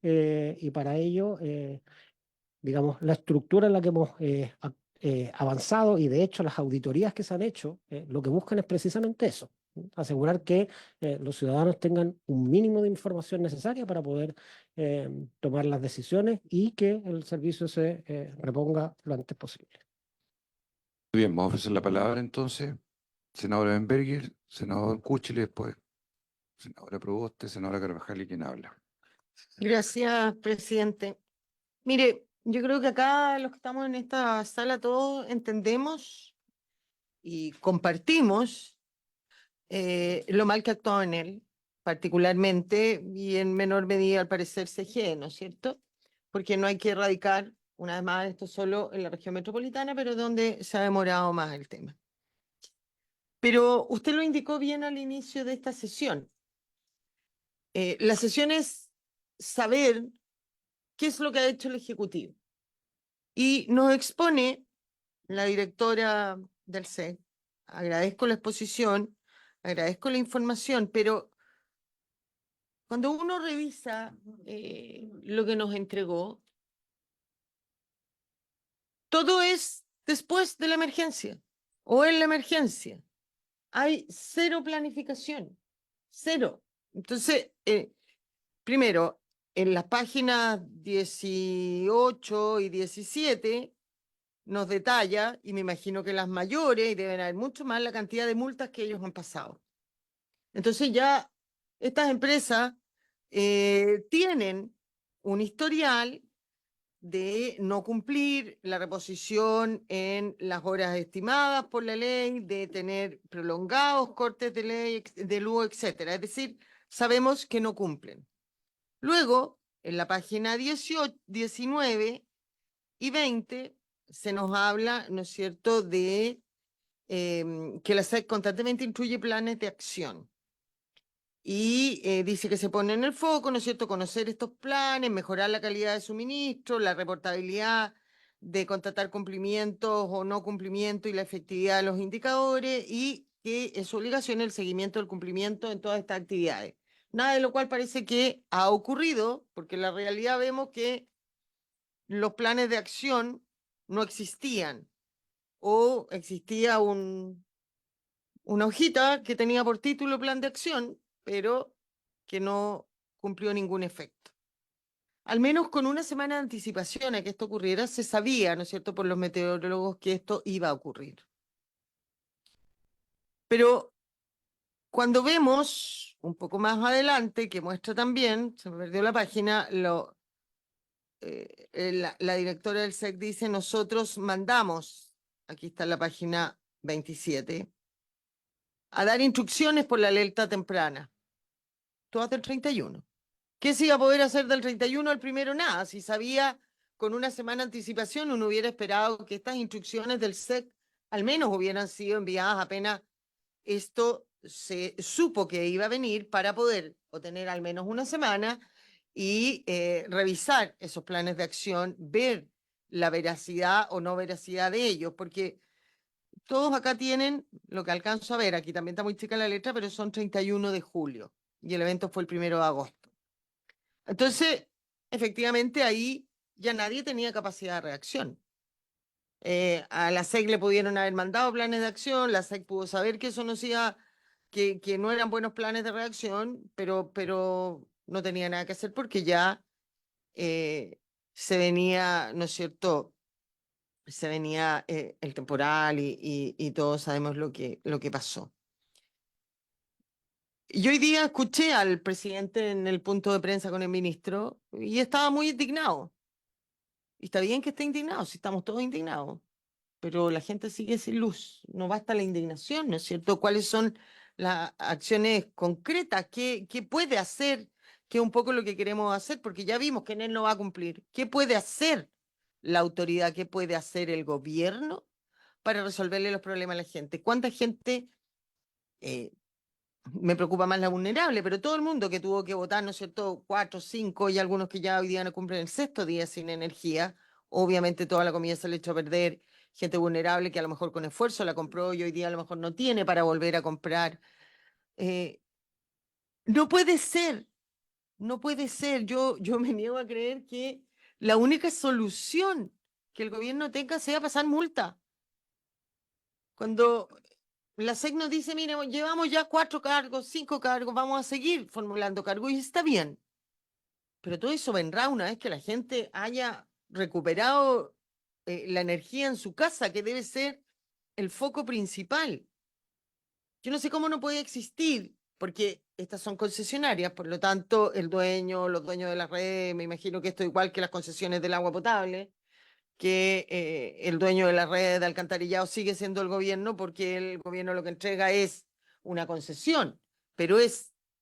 digamos, la estructura en la que hemos avanzado, y de hecho las auditorías que se han hecho, lo que buscan es precisamente eso: asegurar que los ciudadanos tengan un mínimo de información necesaria para poder tomar las decisiones y que el servicio se reponga lo antes posible. Muy bien, vamos a ofrecer la palabra entonces. Senadora Benberger, senador Kuchel, después senadora Proboste, senadora Carvajal, y quien habla. Gracias, presidente. Mire, yo creo que acá los que estamos en esta sala todos entendemos y compartimos lo mal que ha actuado en él, particularmente y en menor medida al parecer CGE, ¿no es cierto? Porque no hay que erradicar, una vez más, esto solo en la región metropolitana, pero donde se ha demorado más el tema. Pero usted lo indicó bien al inicio de esta sesión. La sesión es saber qué es lo que ha hecho el Ejecutivo. Y nos expone la directora del SEC. Agradezco la exposición, agradezco la información, pero cuando uno revisa lo que nos entregó, todo es después de la emergencia o en la emergencia. Hay cero planificación, cero. Entonces, primero, en las páginas 18 y 17 nos detalla, y me imagino que las mayores, y deben haber mucho más, la cantidad de multas que ellos han pasado. Entonces ya estas empresas tienen un historial de no cumplir la reposición en las horas estimadas por la ley, de tener prolongados cortes de luz, etcétera. Es decir, sabemos que no cumplen. Luego, en la página 18, 19 y 20, se nos habla, ¿no es cierto?, de que la SEC constantemente incluye planes de acción. Y dice que se pone en el foco, ¿no es cierto?, conocer estos planes, mejorar la calidad de suministro, la reportabilidad de constatar cumplimientos o no cumplimiento y la efectividad de los indicadores, y que es su obligación el seguimiento del cumplimiento en todas estas actividades. Nada de lo cual parece que ha ocurrido, porque en la realidad vemos que los planes de acción no existían. o existía una hojita que tenía por título plan de acción, pero que no cumplió ningún efecto. Al menos con una semana de anticipación a que esto ocurriera, se sabía, ¿no es cierto?, por los meteorólogos que esto iba a ocurrir. Pero cuando vemos un poco más adelante, que muestra también, se me perdió la página, la directora del SEC dice, nosotros mandamos, aquí está la página 27, a dar instrucciones por la alerta temprana, todas del 31. ¿Qué se iba a poder hacer del 31 al primero? Nada, si sabía con una semana de anticipación, uno hubiera esperado que estas instrucciones del SEC al menos hubieran sido enviadas apenas esto se supo que iba a venir, para poder obtener al menos una semana y revisar esos planes de acción, ver la veracidad o no veracidad de ellos, porque todos acá tienen, lo que alcanzo a ver, aquí también está muy chica la letra, pero son 31 de julio y el evento fue el 1 de agosto. Entonces, efectivamente ahí ya nadie tenía capacidad de reacción. A la SEC le pudieron haber mandado planes de acción, la SEC pudo saber que eso no hacía, que no eran buenos planes de reacción, pero no tenía nada que hacer porque ya se venía, ¿no es cierto? Se venía el temporal y todos sabemos lo que pasó. Y hoy día escuché al presidente en el punto de prensa con el ministro y estaba muy indignado. Y está bien que esté indignado, si estamos todos indignados, pero la gente sigue sin luz. No basta la indignación, ¿no es cierto? ¿Cuáles son las acciones concretas? ¿Qué puede hacer? Que es un poco lo que queremos hacer, porque ya vimos que en él no va a cumplir. ¿Qué puede hacer la autoridad? ¿Qué puede hacer el gobierno para resolverle los problemas a la gente? ¿Cuánta gente, me preocupa más la vulnerable, pero todo el mundo que tuvo que votar, ¿no es cierto? 4, 5 y algunos que ya hoy día no cumplen el sexto día sin energía. Obviamente toda la comida se le echó a perder, gente vulnerable que a lo mejor con esfuerzo la compró y hoy día a lo mejor no tiene para volver a comprar. Eh, no puede ser, no puede ser. Yo me niego a creer que la única solución que el gobierno tenga sea pasar multa. Cuando la SEC nos dice, mire, llevamos ya 4 cargos, 5 cargos, vamos a seguir formulando cargos y está bien. Pero todo eso vendrá una vez que la gente haya recuperado la energía en su casa, que debe ser el foco principal. Yo no sé cómo no puede existir, porque estas son concesionarias, por lo tanto, el dueño, los dueños de la red, me imagino que esto es igual que las concesiones del agua potable, que el dueño de la red de alcantarillado sigue siendo el gobierno, porque el gobierno lo que entrega es una concesión, pero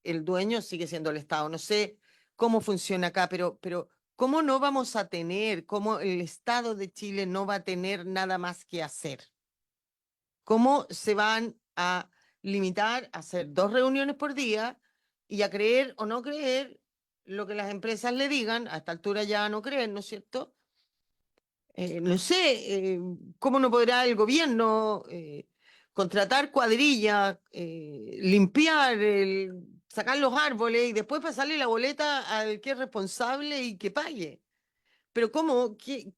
el dueño sigue siendo el Estado. No sé cómo funciona acá, pero ¿cómo no vamos a tener, cómo el Estado de Chile no va a tener nada más que hacer? ¿Cómo se van a limitar a hacer 2 reuniones por día y a creer o no creer lo que las empresas le digan? A esta altura ya no creen, ¿no es cierto? No sé, ¿cómo no podrá el gobierno contratar cuadrillas, limpiar, sacar los árboles y después pasarle la boleta al que es responsable y que pague? Pero ¿cómo? ¿Qué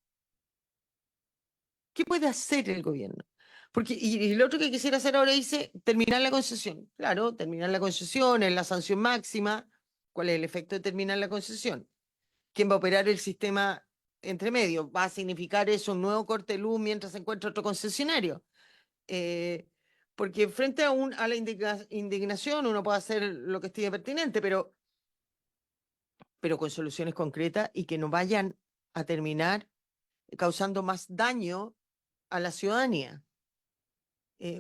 puede hacer el gobierno? Porque, y lo otro que quisiera hacer ahora dice terminar la concesión. Claro, terminar la concesión es la sanción máxima. ¿Cuál es el efecto de terminar la concesión? ¿Quién va a operar el sistema entre medio? ¿Va a significar eso un nuevo corte de luz mientras se encuentra otro concesionario? Porque frente a la indignación uno puede hacer lo que estime pertinente, pero con soluciones concretas y que no vayan a terminar causando más daño a la ciudadanía.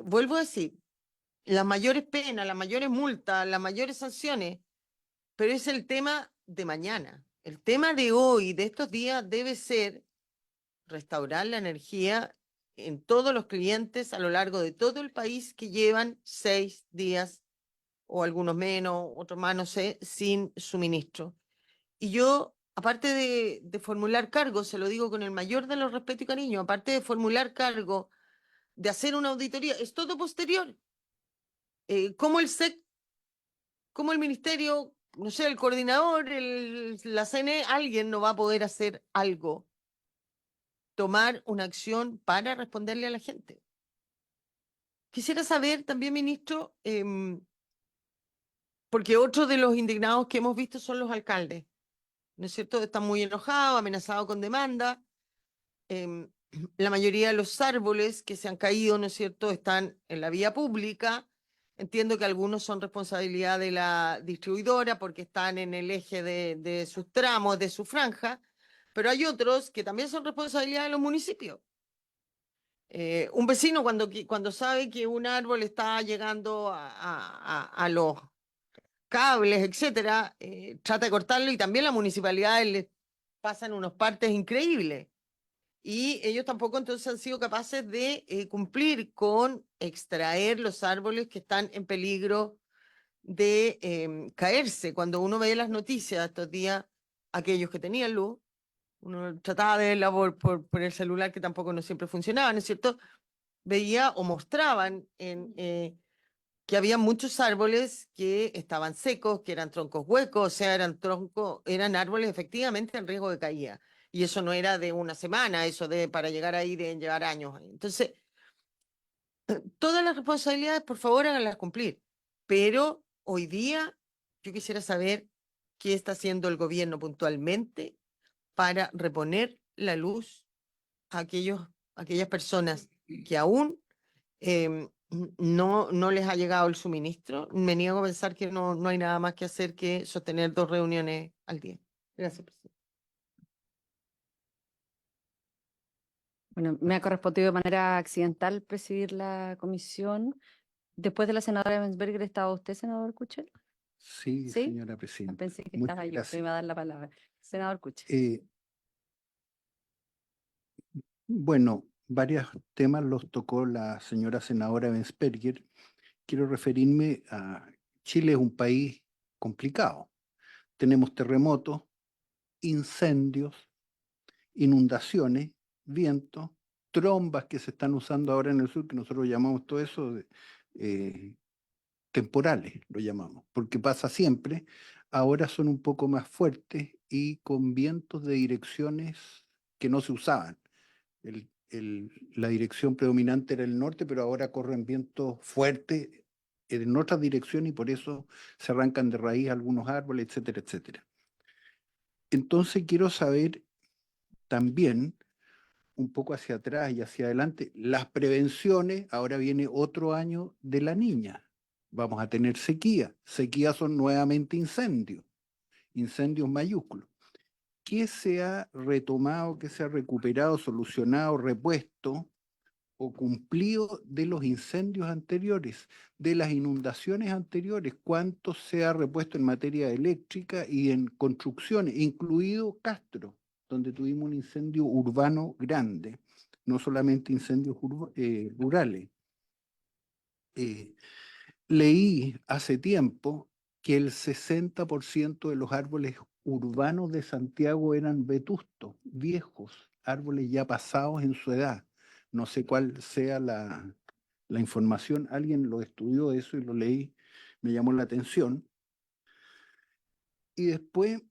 Vuelvo a decir, las mayores penas, las mayores multas, las mayores sanciones, pero es el tema de mañana. El tema de hoy, de estos días, debe ser restaurar la energía en todos los clientes a lo largo de todo el país que llevan 6 días o algunos menos, otros más, no sé, sin suministro. Y yo, aparte de formular cargo, se lo digo con el mayor de los respetos y cariño, aparte de formular cargo, de hacer una auditoría, es todo posterior. ¿Cómo el SEC, cómo el ministerio, no sé, el coordinador, la CNE, alguien no va a poder hacer algo tomar una acción para responderle a la gente. Quisiera saber también, ministro, porque otro de los indignados que hemos visto son los alcaldes, ¿no es cierto? Están muy enojados, amenazados con demanda. La mayoría de los árboles que se han caído, ¿no es cierto?, están en la vía pública. Entiendo que algunos son responsabilidad de la distribuidora porque están en el eje de sus tramos, de su franja, pero hay otros que también son responsabilidad de los municipios. Un vecino cuando sabe que un árbol está llegando a los cables, etcétera, trata de cortarlo y también la municipalidad les pasan unos partes increíbles. Y ellos tampoco entonces han sido capaces de cumplir con extraer los árboles que están en peligro de caerse. Cuando uno ve las noticias estos días, aquellos que tenían luz, uno trataba de verla por el celular que tampoco no siempre funcionaba, ¿no es cierto? Veía o mostraban que había muchos árboles que estaban secos, que eran troncos huecos, o sea, eran árboles efectivamente en riesgo de caída. Y eso no era de una semana, para llegar ahí deben llevar años. Entonces, todas las responsabilidades, por favor, háganlas cumplir. Pero hoy día yo quisiera saber qué está haciendo el gobierno puntualmente para reponer la luz a aquellas personas que aún no les ha llegado el suministro. Me niego a pensar que no hay nada más que hacer que sostener 2 reuniones al día. Gracias, presidente. Bueno, me ha correspondido de manera accidental presidir la comisión. Después de la senadora Emmensberger, ¿estaba usted, senador Kuchel? Sí, ¿Sí? señora presidenta. Pensé que Muchas estaba yo, que me gracias. iba a dar la palabra. Senador Kuchel. Bueno, varios temas los tocó la señora senadora Bensperger. Quiero referirme a Chile es un país complicado. Tenemos terremotos, incendios, inundaciones, vientos, trombas que se están usando ahora en el sur, que nosotros llamamos todo eso temporales, lo llamamos, porque pasa siempre. Ahora son un poco más fuertes y con vientos de direcciones que no se usaban. La dirección predominante era el norte, pero ahora corren vientos fuertes en otras direcciones y por eso se arrancan de raíz algunos árboles, etcétera, etcétera. Entonces quiero saber también, un poco hacia atrás y hacia adelante, las prevenciones. Ahora viene otro año de la niña. Vamos a tener sequía. Sequías son nuevamente incendios, incendios mayúsculos. ¿Qué se ha retomado, qué se ha recuperado, solucionado, repuesto o cumplido de los incendios anteriores, de las inundaciones anteriores? ¿Cuánto se ha repuesto en materia eléctrica y en construcciones, incluido Castro, donde tuvimos un incendio urbano grande, no solamente incendios rurales? Leí hace tiempo que el 60% de los árboles urbanos de Santiago eran vetustos, viejos, árboles ya pasados en su edad. No sé cuál sea la información, alguien lo estudió eso y lo leí, me llamó la atención. Y después,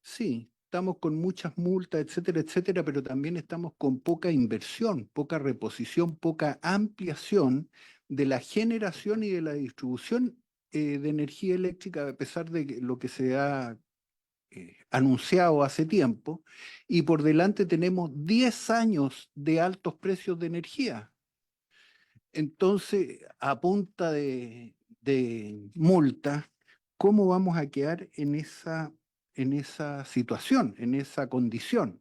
sí, estamos con muchas multas, etcétera, etcétera, pero también estamos con poca inversión, poca reposición, poca ampliación de la generación y de la distribución de energía eléctrica, a pesar de lo que se ha anunciado hace tiempo, y por delante tenemos 10 años de altos precios de energía. Entonces, a punta de multa, ¿cómo vamos a quedar en esa situación, en esa condición?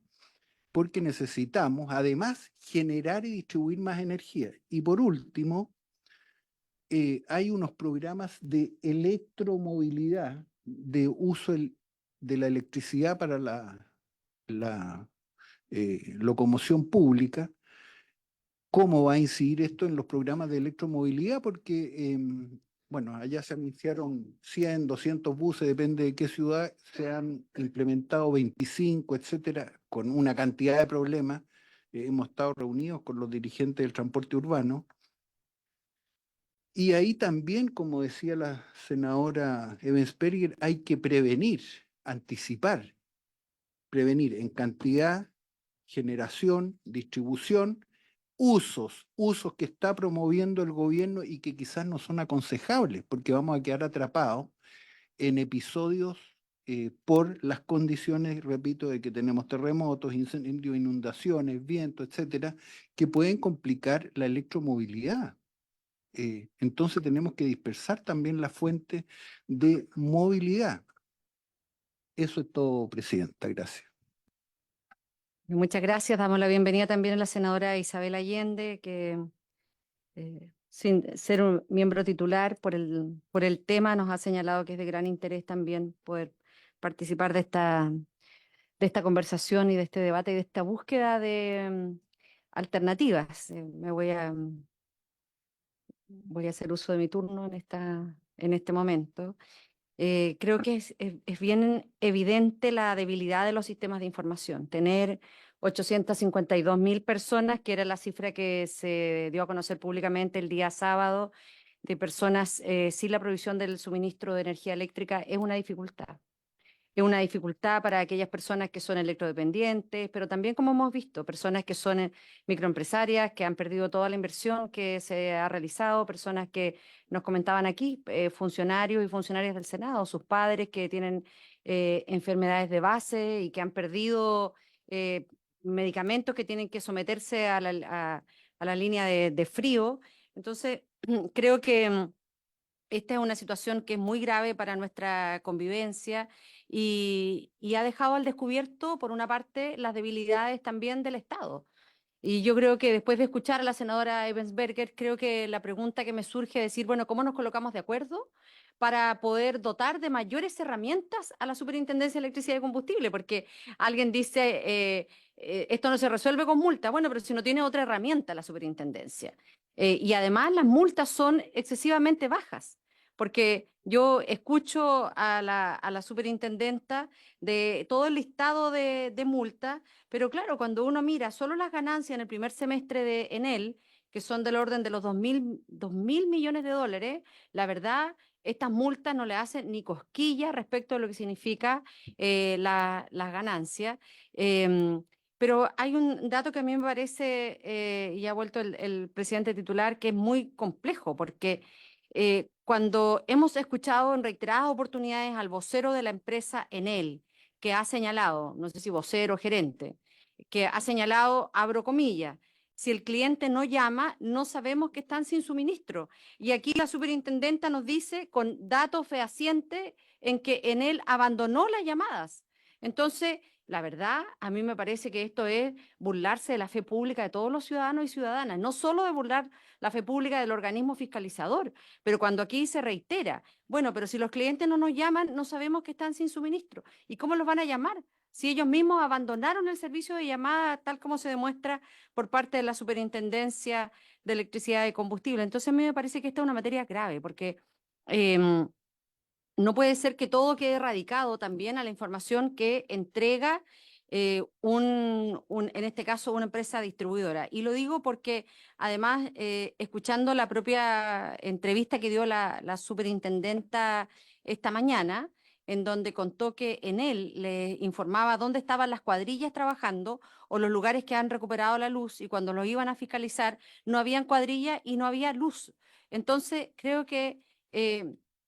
Porque necesitamos, además, generar y distribuir más energía. Y por último, hay unos programas de electromovilidad, de uso de la electricidad para la locomoción pública. ¿Cómo va a incidir esto en los programas de electromovilidad? Porque, bueno, allá se anunciaron 100, 200 buses, depende de qué ciudad, se han implementado 25, etcétera, con una cantidad de problemas. Hemos estado reunidos con los dirigentes del transporte urbano. Y ahí también, como decía la senadora Emmensberger, hay que prevenir, anticipar, prevenir en cantidad generación, distribución, usos que está promoviendo el gobierno y que quizás no son aconsejables, porque vamos a quedar atrapados en episodios por las condiciones, repito, de que tenemos terremotos, incendios, inundaciones, vientos, etcétera, que pueden complicar la electromovilidad. Entonces tenemos que dispersar también la fuente de movilidad. Eso es todo, Presidenta. Gracias. Muchas gracias. Damos la bienvenida también a la senadora Isabel Allende, que sin ser un miembro titular por el tema nos ha señalado que es de gran interés también poder participar de esta conversación y de este debate y de esta búsqueda de alternativas. Voy a hacer uso de mi turno en este momento. Creo que es bien evidente la debilidad de los sistemas de información. Tener 852.000 personas, que era la cifra que se dio a conocer públicamente el día sábado, de personas sin la provisión del suministro de energía eléctrica, es una dificultad. Es una dificultad para aquellas personas que son electrodependientes, pero también, como hemos visto, personas que son microempresarias, que han perdido toda la inversión que se ha realizado, personas que nos comentaban aquí, funcionarios y funcionarias del Senado, sus padres que tienen enfermedades de base y que han perdido medicamentos que tienen que someterse a la línea de frío. Entonces, creo que esta es una situación que es muy grave para nuestra convivencia y ha dejado al descubierto, por una parte, las debilidades también del Estado. Y yo creo que después de escuchar a la senadora Ebensberger, creo que la pregunta que me surge es decir, bueno, ¿cómo nos colocamos de acuerdo para poder dotar de mayores herramientas a la Superintendencia de Electricidad y Combustible? Porque alguien dice, esto no se resuelve con multa. Bueno, pero si no tiene otra herramienta la Superintendencia. Y además las multas son excesivamente bajas, porque yo escucho a la superintendenta de todo el listado de multas, pero claro, cuando uno mira solo las ganancias en el primer semestre de Enel, que son del orden de los 2.000 millones de dólares, la verdad, estas multas no le hacen ni cosquillas respecto a lo que significa las ganancias. Pero hay un dato que a mí me parece, y ha vuelto el presidente titular, que es muy complejo, porque cuando hemos escuchado en reiteradas oportunidades al vocero de la empresa Enel, que ha señalado, no sé si vocero o gerente, que ha señalado, abro comillas, si el cliente no llama, no sabemos que están sin suministro. Y aquí la superintendenta nos dice con datos fehacientes en que Enel abandonó las llamadas. Entonces, la verdad, a mí me parece que esto es burlarse de la fe pública de todos los ciudadanos y ciudadanas, no solo de burlar la fe pública del organismo fiscalizador, pero cuando aquí se reitera, bueno, pero si los clientes no nos llaman, no sabemos que están sin suministro. ¿Y cómo los van a llamar? Si ellos mismos abandonaron el servicio de llamada, tal como se demuestra por parte de la Superintendencia de Electricidad y Combustible. Entonces, a mí me parece que esta es una materia grave, porque no puede ser que todo quede erradicado también a la información que entrega en este caso, una empresa distribuidora. Y lo digo porque, además, escuchando la propia entrevista que dio la superintendenta esta mañana, en donde contó que Enel le informaba dónde estaban las cuadrillas trabajando o los lugares que han recuperado la luz, y cuando los iban a fiscalizar no habían cuadrillas y no había luz. Entonces, creo que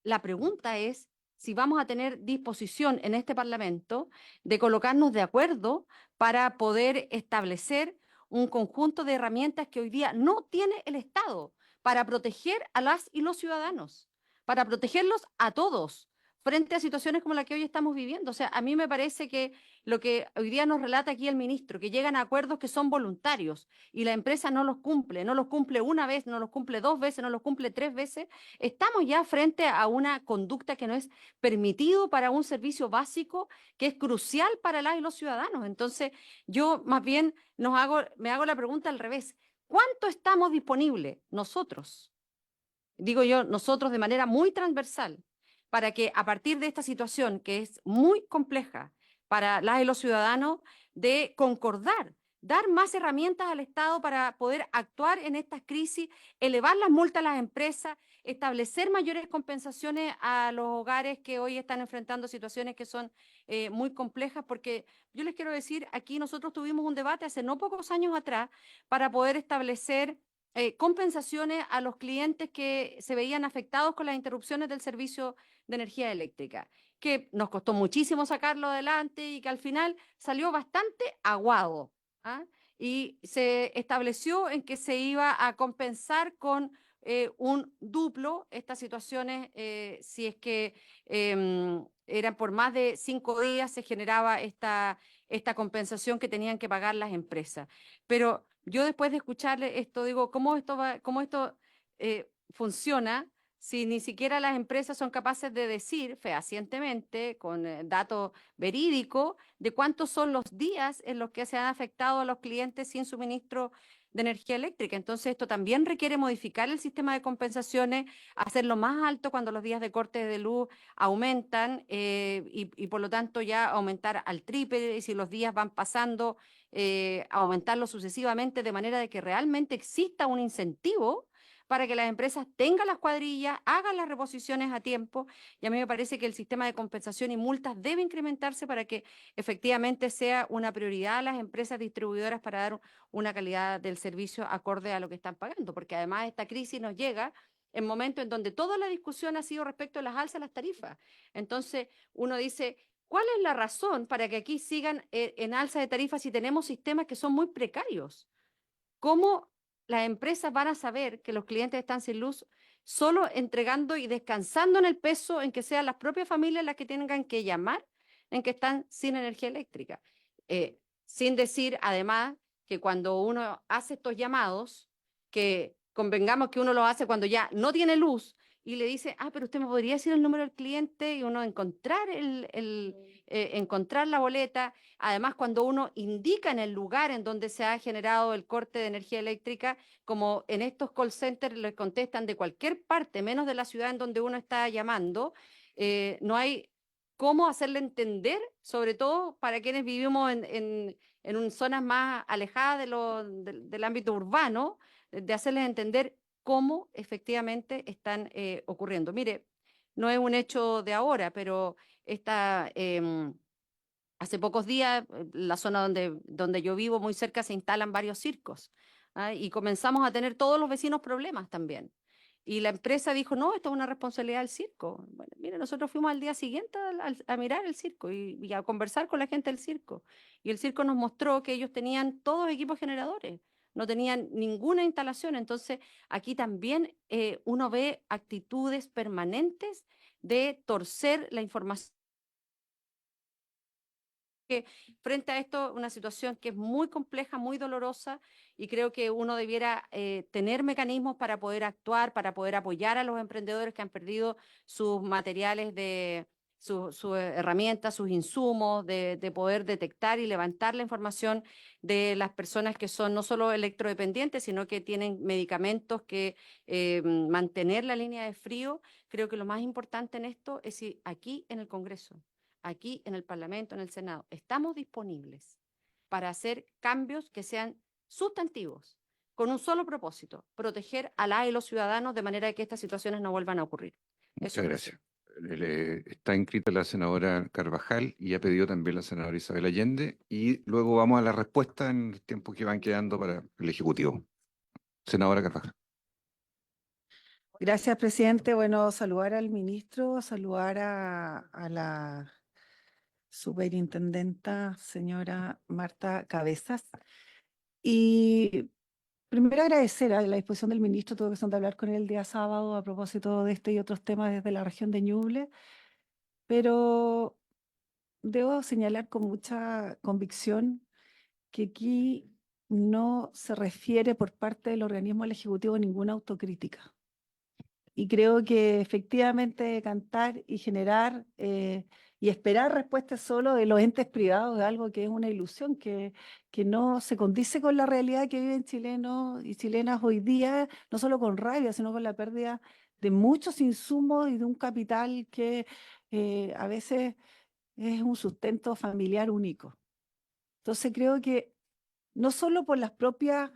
la pregunta es si vamos a tener disposición en este Parlamento de colocarnos de acuerdo para poder establecer un conjunto de herramientas que hoy día no tiene el Estado para proteger a las y los ciudadanos, para protegerlos a todos frente a situaciones como la que hoy estamos viviendo. O sea, a mí me parece que lo que hoy día nos relata aquí el ministro, que llegan a acuerdos que son voluntarios y la empresa no los cumple una vez, no los cumple 2 veces, no los cumple 3 veces, estamos ya frente a una conducta que no es permitido para un servicio básico que es crucial para las y los ciudadanos. Entonces, yo más bien me hago la pregunta al revés. ¿Cuánto estamos disponibles nosotros? Digo yo, nosotros de manera muy transversal, para que a partir de esta situación que es muy compleja para las y los ciudadanos, de concordar dar más herramientas al Estado para poder actuar en estas crisis, elevar las multas a las empresas, establecer mayores compensaciones a los hogares que hoy están enfrentando situaciones que son muy complejas, porque yo les quiero decir, aquí nosotros tuvimos un debate hace no pocos años atrás para poder establecer compensaciones a los clientes que se veían afectados con las interrupciones del servicio de energía eléctrica, que nos costó muchísimo sacarlo adelante y que al final salió bastante aguado. ¿Ah? Y se estableció en que se iba a compensar con un duplo estas situaciones, si es que eran por más de 5 días, se generaba esta compensación que tenían que pagar las empresas. Pero yo después de escucharle esto, digo, cómo esto funciona si ni siquiera las empresas son capaces de decir fehacientemente, con datos verídicos, de cuántos son los días en los que se han afectado a los clientes sin suministro de energía eléctrica? Entonces, esto también requiere modificar el sistema de compensaciones, hacerlo más alto cuando los días de corte de luz aumentan y por lo tanto ya aumentar al triple, y si los días van pasando, aumentarlo sucesivamente de manera de que realmente exista un incentivo para que las empresas tengan las cuadrillas, hagan las reposiciones a tiempo, y a mí me parece que el sistema de compensación y multas debe incrementarse para que efectivamente sea una prioridad a las empresas distribuidoras para dar una calidad del servicio acorde a lo que están pagando, porque además esta crisis nos llega en momentos en donde toda la discusión ha sido respecto a las alzas de las tarifas. Entonces uno dice, ¿cuál es la razón para que aquí sigan en alza de tarifas si tenemos sistemas que son muy precarios? ¿Cómo las empresas van a saber que los clientes están sin luz solo entregando y descansando en el peso en que sean las propias familias las que tengan que llamar en que están sin energía eléctrica? Sin decir, además, que cuando uno hace estos llamados, que convengamos que uno los hace cuando ya no tiene luz, y le dice, pero usted me podría decir el número del cliente, y uno encontrar encontrar la boleta. Además, cuando uno indica en el lugar en donde se ha generado el corte de energía eléctrica, como en estos call centers les contestan de cualquier parte, menos de la ciudad en donde uno está llamando, no hay cómo hacerle entender, sobre todo para quienes vivimos en zonas más alejadas del ámbito urbano, de hacerles entender cómo efectivamente están ocurriendo. Mire, no es un hecho de ahora, pero hace pocos días, la zona donde yo vivo, muy cerca, se instalan varios circos. Y comenzamos a tener todos los vecinos problemas también. Y la empresa dijo, no, esto es una responsabilidad del circo. Bueno, mire, nosotros fuimos al día siguiente a mirar el circo y a conversar con la gente del circo. Y el circo nos mostró que ellos tenían todos equipos generadores, no tenían ninguna instalación. Entonces, aquí también uno ve actitudes permanentes de torcer la información. Que frente a esto, una situación que es muy compleja, muy dolorosa, y creo que uno debiera tener mecanismos para poder actuar, para poder apoyar a los emprendedores que han perdido sus materiales sus herramientas, sus insumos, de poder detectar y levantar la información de las personas que son no solo electrodependientes, sino que tienen medicamentos que mantener la línea de frío. Creo que lo más importante en esto es si aquí en el Congreso, aquí en el Parlamento, en el Senado, estamos disponibles para hacer cambios que sean sustantivos, con un solo propósito, proteger a las y los ciudadanos de manera que estas situaciones no vuelvan a ocurrir. Muchas gracias. Está inscrita la senadora Carvajal y ha pedido también la senadora Isabel Allende, y luego vamos a la respuesta en el tiempo que van quedando para el Ejecutivo. Senadora Carvajal. Gracias, presidente. Bueno, saludar al ministro, saludar a la superintendenta, señora Marta Cabezas. Y primero agradecer a la disposición del ministro, tuve ocasión de hablar con él el día sábado a propósito de este y otros temas desde la región de Ñuble, pero debo señalar con mucha convicción que aquí no se refiere por parte del organismo del Ejecutivo ninguna autocrítica. Y creo que efectivamente cantar y generar y esperar respuestas solo de los entes privados es algo que es una ilusión, que no se condice con la realidad que viven chilenos y chilenas hoy día, no solo con rabia, sino con la pérdida de muchos insumos y de un capital que a veces es un sustento familiar único. Entonces creo que no solo por las propias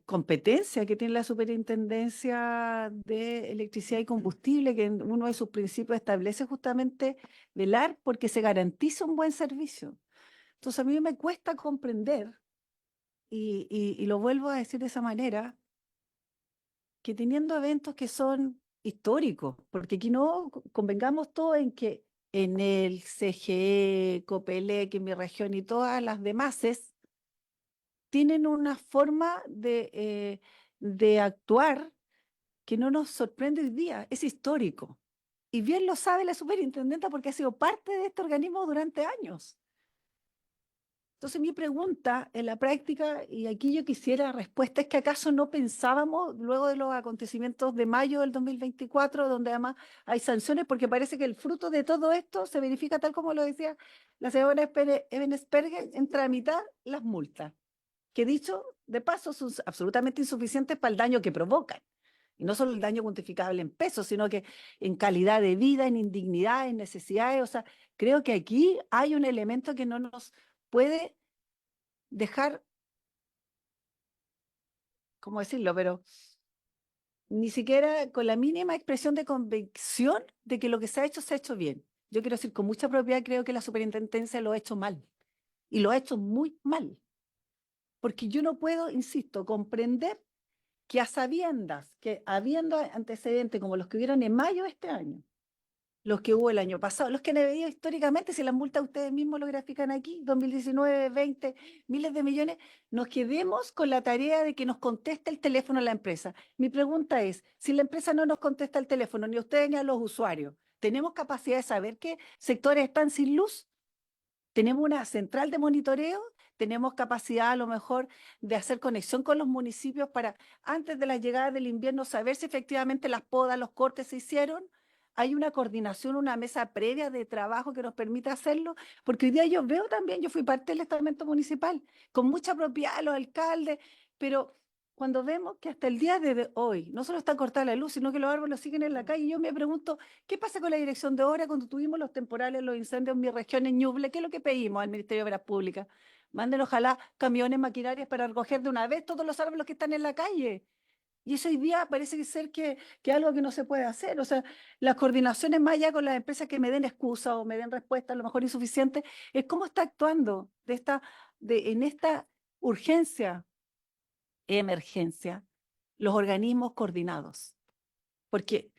competencias que tiene la Superintendencia de Electricidad y Combustible, que en uno de sus principios establece justamente velar porque se garantice un buen servicio. Entonces a mí me cuesta comprender, y lo vuelvo a decir de esa manera, que teniendo eventos que son históricos, porque aquí no convengamos todos en que en el CGE, Copelec, en mi región y todas las demás tienen una forma de actuar que no nos sorprende hoy día, es histórico. Y bien lo sabe la superintendenta porque ha sido parte de este organismo durante años. Entonces mi pregunta en la práctica, y aquí yo quisiera respuesta, es que acaso no pensábamos luego de los acontecimientos de mayo del 2024, donde además hay sanciones, porque parece que el fruto de todo esto se verifica tal como lo decía la señora Ebenesperger, en tramitar las multas, que dicho de paso son absolutamente insuficientes para el daño que provocan. Y no solo el daño cuantificable en pesos, sino que en calidad de vida, en indignidad, en necesidades. O sea, creo que aquí hay un elemento que no nos puede dejar, ¿cómo decirlo? Pero ni siquiera con la mínima expresión de convicción de que lo que se ha hecho bien. Yo quiero decir, con mucha propiedad creo que la superintendencia lo ha hecho mal. Y lo ha hecho muy mal. Porque yo no puedo, insisto, comprender que a sabiendas, que habiendo antecedentes como los que hubieron en mayo de este año, los que hubo el año pasado, los que han habido históricamente, si las multas ustedes mismos lo grafican aquí, 2019, 20, miles de millones, nos quedemos con la tarea de que nos conteste el teléfono a la empresa. Mi pregunta es, si la empresa no nos contesta el teléfono, ni a ustedes ni a los usuarios, ¿tenemos capacidad de saber qué sectores están sin luz? ¿Tenemos una central de monitoreo? ¿Tenemos capacidad a lo mejor de hacer conexión con los municipios para antes de la llegada del invierno saber si efectivamente las podas, los cortes se hicieron? ¿Hay una coordinación, una mesa previa de trabajo que nos permita hacerlo? Porque hoy día yo veo también, yo fui parte del estamento municipal, con mucha propiedad, los alcaldes, pero cuando vemos que hasta el día de hoy no solo está cortada la luz, sino que los árboles siguen en la calle, yo me pregunto, ¿qué pasa con la dirección de obra cuando tuvimos los temporales, los incendios en mi región, en Ñuble? ¿Qué es lo que pedimos al Ministerio de Obras Públicas? Manden ojalá camiones, maquinarias para recoger de una vez todos los árboles que están en la calle. Y eso hoy día parece ser que es algo que no se puede hacer. O sea, las coordinaciones más allá con las empresas que me den excusa o me den respuesta a lo mejor insuficiente, es cómo está actuando en esta urgencia, emergencia, los organismos coordinados. Porque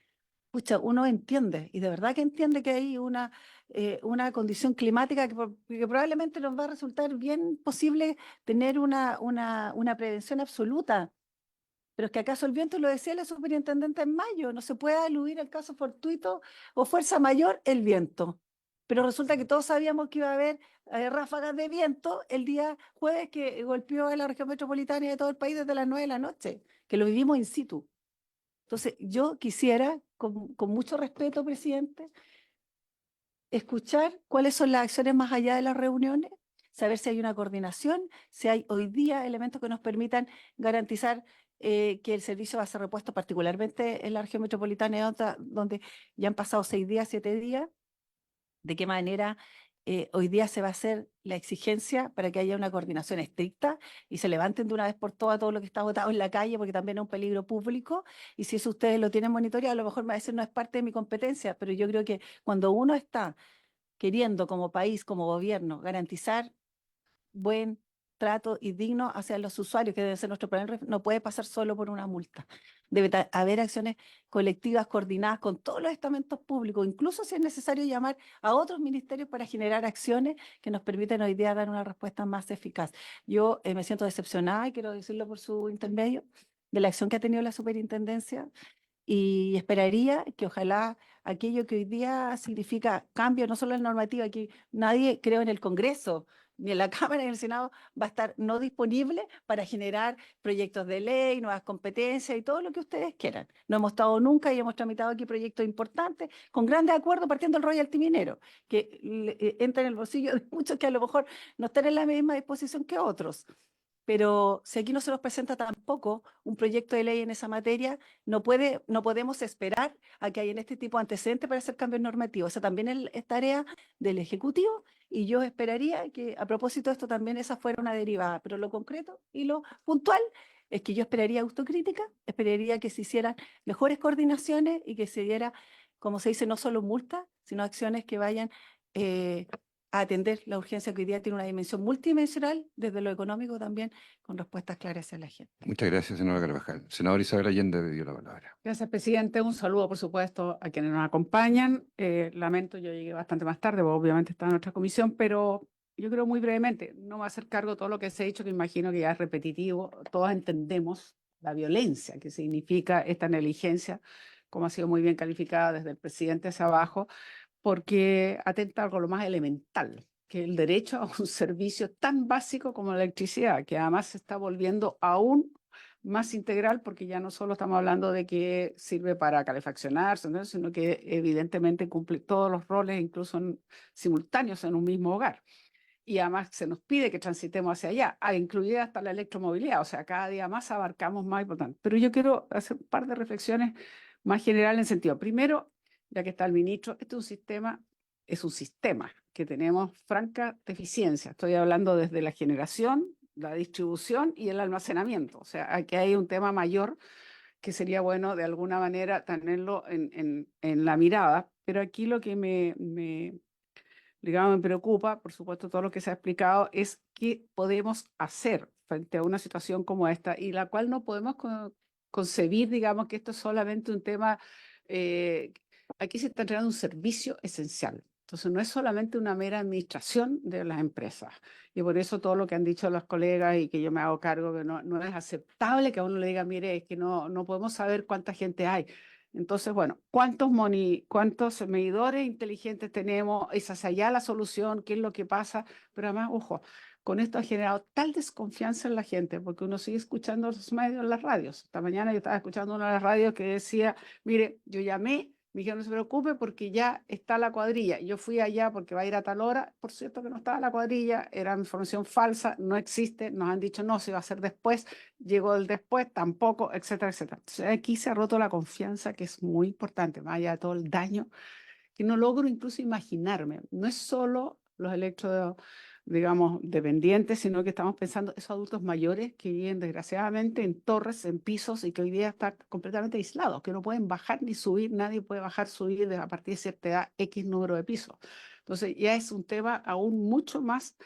pucha, uno entiende, y de verdad que entiende que hay una condición climática que probablemente nos va a resultar bien posible tener una prevención absoluta. Pero es que acaso el viento, lo decía la superintendente en mayo, no se puede aludir al caso fortuito o fuerza mayor el viento. Pero resulta que todos sabíamos que iba a haber ráfagas de viento el día jueves que golpeó a la región metropolitana y de todo el país desde las 9 de la noche, que lo vivimos in situ. Entonces, yo quisiera, con mucho respeto, presidente, escuchar cuáles son las acciones más allá de las reuniones, saber si hay una coordinación, si hay hoy día elementos que nos permitan garantizar que el servicio va a ser repuesto, particularmente en la región metropolitana y otra, donde ya han pasado 6 días, 7 días, de qué manera hoy día se va a hacer la exigencia para que haya una coordinación estricta y se levanten de una vez por todas todo lo que está botado en la calle, porque también es un peligro público, y si eso ustedes lo tienen monitoreado, a lo mejor me va a decir no es parte de mi competencia, pero yo creo que cuando uno está queriendo como país, como gobierno, garantizar buen trato y digno hacia los usuarios, que debe ser nuestro primer, no puede pasar solo por una multa. Debe haber acciones colectivas coordinadas con todos los estamentos públicos, incluso si es necesario llamar a otros ministerios para generar acciones que nos permiten hoy día dar una respuesta más eficaz. Yo me siento decepcionada, y quiero decirlo por su intermedio, de la acción que ha tenido la superintendencia, y esperaría que ojalá aquello que hoy día significa cambio, no solo en la normativa, que nadie, creo, en el Congreso, ni en la Cámara ni en el Senado, va a estar no disponible para generar proyectos de ley, nuevas competencias y todo lo que ustedes quieran. No hemos estado nunca y hemos tramitado aquí proyectos importantes con grandes acuerdos, partiendo del royalty minero, que entra en el bolsillo de muchos que a lo mejor no están en la misma disposición que otros. Pero si aquí no se nos presenta tampoco un proyecto de ley en esa materia, no podemos esperar a que haya en este tipo de antecedentes para hacer cambios normativos. Esa también es tarea del Ejecutivo, Y yo esperaría que a propósito de esto también esa fuera una derivada, pero lo concreto y lo puntual es que yo esperaría autocrítica, esperaría que se hicieran mejores coordinaciones y que se diera, como se dice, no solo multas, sino acciones que vayan a atender la urgencia que hoy día tiene una dimensión multidimensional, desde lo económico también, con respuestas claras hacia la gente. Muchas gracias, senadora Carvajal. Senador Isabel Allende le dio la palabra. Gracias, presidente. Un saludo, por supuesto, a quienes nos acompañan. Lamento, yo llegué bastante más tarde, porque obviamente estaba en nuestra comisión, pero yo creo muy brevemente, no va a hacer cargo de todo lo que se ha dicho, que imagino que ya es repetitivo. Todos entendemos la violencia que significa esta negligencia, como ha sido muy bien calificada desde el presidente hacia abajo, porque atenta a algo lo más elemental, que el derecho a un servicio tan básico como la electricidad, que además se está volviendo aún más integral, porque ya no solo estamos hablando de que sirve para calefaccionarse, ¿no? Sino que evidentemente cumple todos los roles, incluso simultáneos en un mismo hogar. Y además se nos pide que transitemos hacia allá, incluida hasta la electromovilidad, o sea, cada día más abarcamos más importante. Pero yo quiero hacer un par de reflexiones más generales en sentido. Primero, ya que está el ministro, este es un sistema que tenemos franca deficiencia. Estoy hablando desde la generación, la distribución y el almacenamiento. O sea, aquí hay un tema mayor que sería bueno de alguna manera tenerlo en la mirada, pero aquí lo que digamos, me preocupa, por supuesto, todo lo que se ha explicado, es qué podemos hacer frente a una situación como esta y la cual no podemos concebir, digamos, que esto es solamente un tema, aquí se está entregando un servicio esencial. Entonces, no es solamente una mera administración de las empresas. Y por eso todo lo que han dicho los colegas y que yo me hago cargo, que no es aceptable que a uno le diga, mire, es que no podemos saber cuánta gente hay. Entonces, bueno, ¿cuántos medidores inteligentes tenemos? ¿Es hacia allá la solución? ¿Qué es lo que pasa? Pero además, ojo, con esto ha generado tal desconfianza en la gente, porque uno sigue escuchando los medios en las radios. Esta mañana yo estaba escuchando una de las radios que decía, mire, yo llamé, me dijeron no se preocupe porque ya está la cuadrilla. Yo fui allá porque va a ir a tal hora. Por cierto que no estaba la cuadrilla, era información falsa, no existe. Nos han dicho no, se va a hacer después. Llegó el después, tampoco, etcétera, etcétera. Entonces aquí se ha roto la confianza, que es muy importante, más allá de todo el daño que no logro incluso imaginarme. No es solo los digamos, dependientes, sino que estamos pensando esos adultos mayores que viven desgraciadamente en torres, en pisos y que hoy día están completamente aislados, que no pueden bajar ni subir, nadie puede bajar, subir a partir de cierta edad X número de pisos. Entonces ya es un tema aún mucho más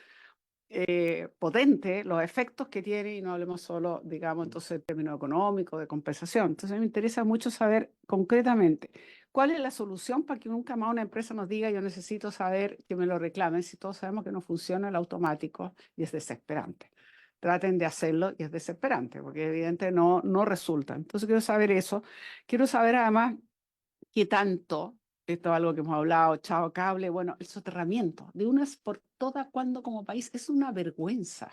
potente, los efectos que tiene, y no hablemos solo, digamos, entonces en términos económicos, de compensación. Entonces me interesa mucho saber concretamente cuál es la solución para que nunca más una empresa nos diga yo necesito saber que me lo reclamen, si todos sabemos que no funciona el automático y es desesperante. Traten de hacerlo y es desesperante, porque evidentemente no resulta. Entonces quiero saber eso. Quiero saber además qué tanto, esto es algo que hemos hablado, chao cable, bueno, el soterramiento, de unas por todas cuando como país es una vergüenza.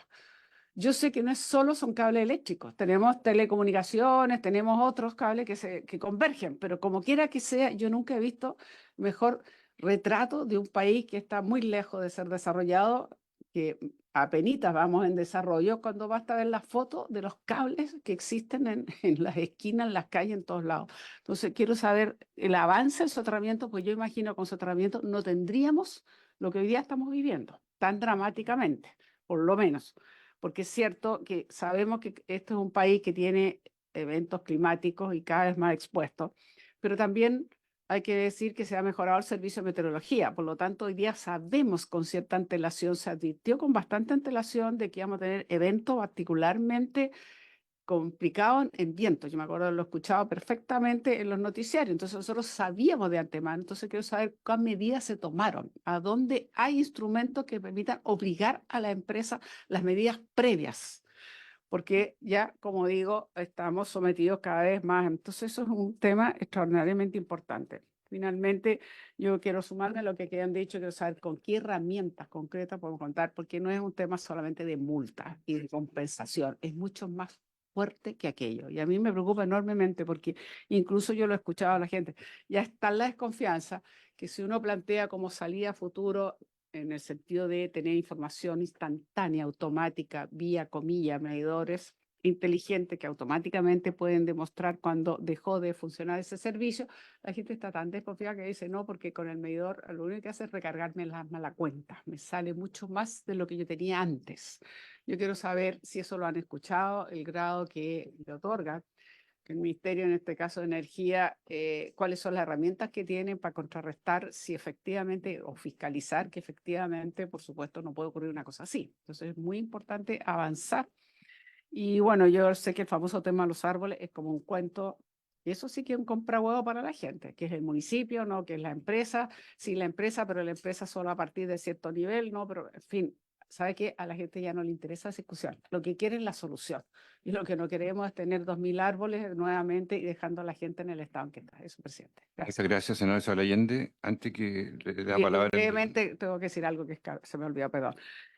Yo sé que no es solo son cables eléctricos, tenemos telecomunicaciones, tenemos otros cables que convergen, pero como quiera que sea, yo nunca he visto mejor retrato de un país que está muy lejos de ser desarrollado, que apenitas vamos en desarrollo, cuando basta ver las fotos de los cables que existen en las esquinas, en las calles, en todos lados. Entonces quiero saber el avance del soterramiento, pues yo imagino que con soterramiento no tendríamos lo que hoy día estamos viviendo tan dramáticamente, por lo menos. Porque es cierto que sabemos que este es un país que tiene eventos climáticos y cada vez más expuestos, pero también hay que decir que se ha mejorado el servicio de meteorología. Por lo tanto, hoy día sabemos con cierta antelación, se advirtió con bastante antelación de que íbamos a tener eventos particularmente complicados en viento. Yo me acuerdo de lo escuchado perfectamente en los noticiarios. Entonces nosotros sabíamos de antemano. Entonces quiero saber cuáles medidas se tomaron, a dónde hay instrumentos que permitan obligar a la empresa las medidas previas. Porque ya, como digo, estamos sometidos cada vez más. Entonces eso es un tema extraordinariamente importante. Finalmente, yo quiero sumarme a lo que han dicho, quiero saber con qué herramientas concretas podemos contar, porque no es un tema solamente de multa y de compensación, es mucho más fuerte que aquello. Y a mí me preocupa enormemente porque incluso yo lo he escuchado a la gente, ya está la desconfianza que si uno plantea como salida a futuro en el sentido de tener información instantánea, automática, vía comillas, medidores inteligentes que automáticamente pueden demostrar cuando dejó de funcionar ese servicio, la gente está tan desconfiada que dice no, porque con el medidor lo único que hace es recargarme la cuenta, me sale mucho más de lo que yo tenía antes. Yo quiero saber si eso lo han escuchado, el grado que le otorga el Ministerio, en este caso de Energía, cuáles son las herramientas que tienen para contrarrestar si efectivamente, o fiscalizar que efectivamente, por supuesto, no puede ocurrir una cosa así. Entonces es muy importante avanzar. Y bueno, yo sé que el famoso tema de los árboles es como un cuento, y eso sí que es un comprahuevo para la gente, que es el municipio, no, que es la empresa, sí la empresa, pero la empresa solo a partir de cierto nivel, no, pero en fin, sabe que a la gente ya no le interesa esa discusión, lo que quiere es la solución, y lo que no queremos es tener 2000 árboles nuevamente y dejando a la gente en el estado en que está. Eso, presidente. Gracias. Muchas gracias, senador Isabel Allende. Antes que le dé la Y palabra... brevemente tengo que decir algo que se me olvidó, perdón.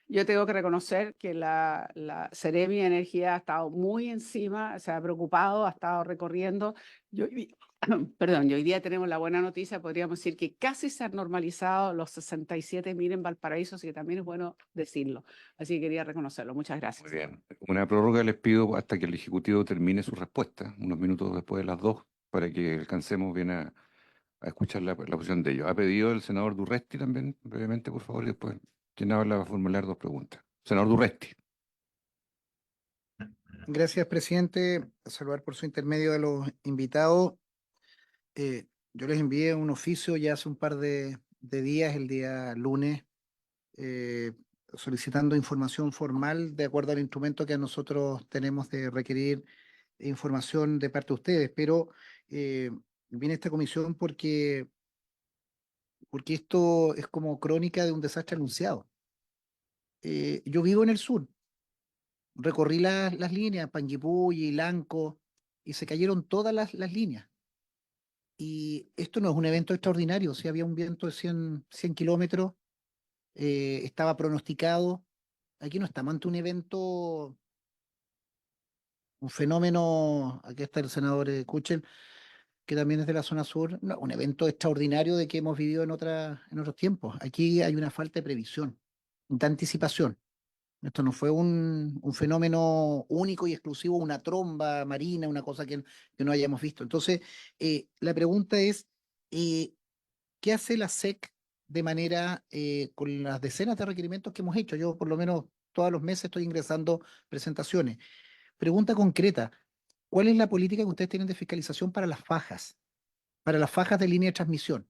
Yo tengo que reconocer que la Seremi de Energía ha estado muy encima, se ha preocupado, ha estado recorriendo. Perdón, y hoy día tenemos la buena noticia, podríamos decir que casi se han normalizado los 67.000 en Valparaíso, así que también es bueno decirlo. Así que quería reconocerlo. Muchas gracias. Muy bien. Una prórroga les pido hasta que el Ejecutivo termine su respuesta, unos minutos después de las 2, para que alcancemos bien a escuchar la posición de ellos. Ha pedido el senador Durresti también, brevemente, por favor, y después quien habla va a formular 2 preguntas. Senador Durresti. Gracias, presidente. A saludar por su intermedio a los invitados. Yo les envié un oficio ya hace un par de días, el día lunes, eh, solicitando información formal de acuerdo al instrumento que nosotros tenemos de requerir información de parte de ustedes. Pero viene esta comisión porque esto es como crónica de un desastre anunciado. Yo vivo en el sur. Recorrí las líneas, Panguipulli, Lanco, y se cayeron todas las líneas. Y esto no es un evento extraordinario, si había un viento de 100 kilómetros, estaba pronosticado. Aquí no estamos ante un evento, un fenómeno, aquí está el senador Kuchel, que también es de la zona sur, no, un evento extraordinario de que hemos vivido en otros tiempos. Aquí hay una falta de previsión, de anticipación. Esto no fue un fenómeno único y exclusivo, una tromba marina, una cosa que no hayamos visto. Entonces, la pregunta es, eh, ¿qué hace la SEC de manera, con las decenas de requerimientos que hemos hecho? Yo por lo menos todos los meses estoy ingresando presentaciones. Pregunta concreta, ¿cuál es la política que ustedes tienen de fiscalización para las fajas de línea de transmisión?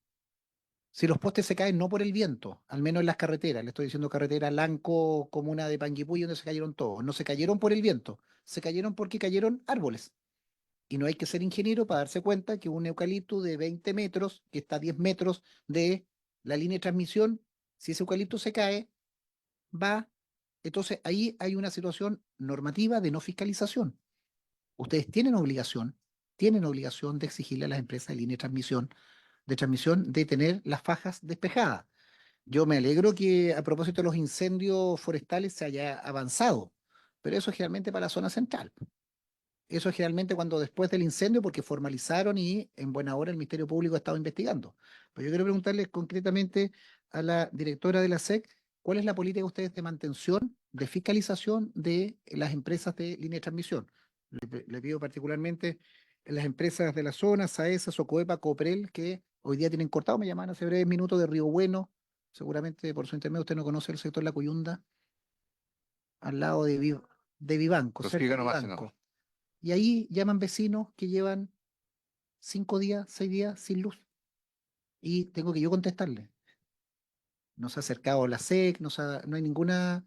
Si los postes se caen no por el viento, al menos en las carreteras, le estoy diciendo carretera Lanco, comuna de Panguipulli, donde se cayeron todos, no se cayeron por el viento, se cayeron porque cayeron árboles. Y no hay que ser ingeniero para darse cuenta que un eucalipto de 20 metros, que está a 10 metros de la línea de transmisión, si ese eucalipto se cae, va. Entonces ahí hay una situación normativa de no fiscalización. Ustedes tienen obligación de exigirle a las empresas de transmisión de tener las fajas despejadas. Yo me alegro que a propósito de los incendios forestales se haya avanzado, pero eso es generalmente para la zona central. Eso es generalmente cuando después del incendio, porque formalizaron y en buena hora el Ministerio Público ha estado investigando. Pero yo quiero preguntarle concretamente a la directora de la SEC, ¿cuál es la política de ustedes de mantención, de fiscalización de las empresas de línea de transmisión? Le pido particularmente en las empresas de la zona, SAESA, Socoepa, Coprel, que hoy día tienen cortado, me llamaban hace breves minutos de Río Bueno, seguramente por su intermedio usted no conoce el sector La Cuyunda, al lado de Vivanco, cerca Prosiga de nomás, Vivanco. senador. Y ahí llaman vecinos que llevan 5 días, 6 días sin luz. Y tengo que yo contestarle. No se ha acercado la SEC, no hay ninguna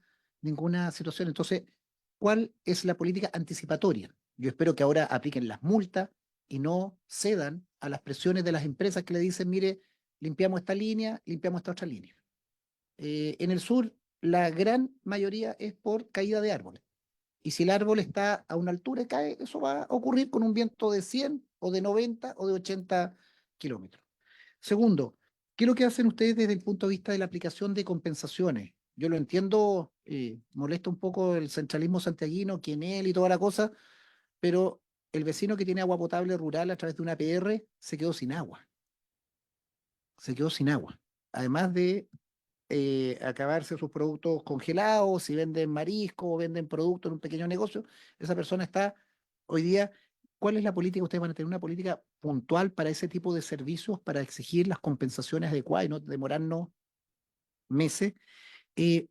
situación. Entonces, ¿cuál es la política anticipatoria? Yo espero que ahora apliquen las multas y no cedan a las presiones de las empresas que le dicen, mire, limpiamos esta línea, limpiamos esta otra línea. En el sur, la gran mayoría es por caída de árboles. Y si el árbol está a una altura y cae, eso va a ocurrir con un viento de 100 o de 90 o de 80 kilómetros. Segundo, ¿qué es lo que hacen ustedes desde el punto de vista de la aplicación de compensaciones? Yo lo entiendo, molesta un poco el centralismo santiaguino, Quienel y toda la cosa, pero el vecino que tiene agua potable rural a través de una APR se quedó sin agua. Se quedó sin agua. Además de acabarse sus productos congelados, si venden marisco o venden productos en un pequeño negocio, esa persona está hoy día. ¿Cuál es la política? Ustedes van a tener una política puntual para ese tipo de servicios, para exigir las compensaciones adecuadas y no demorarnos meses. Eh,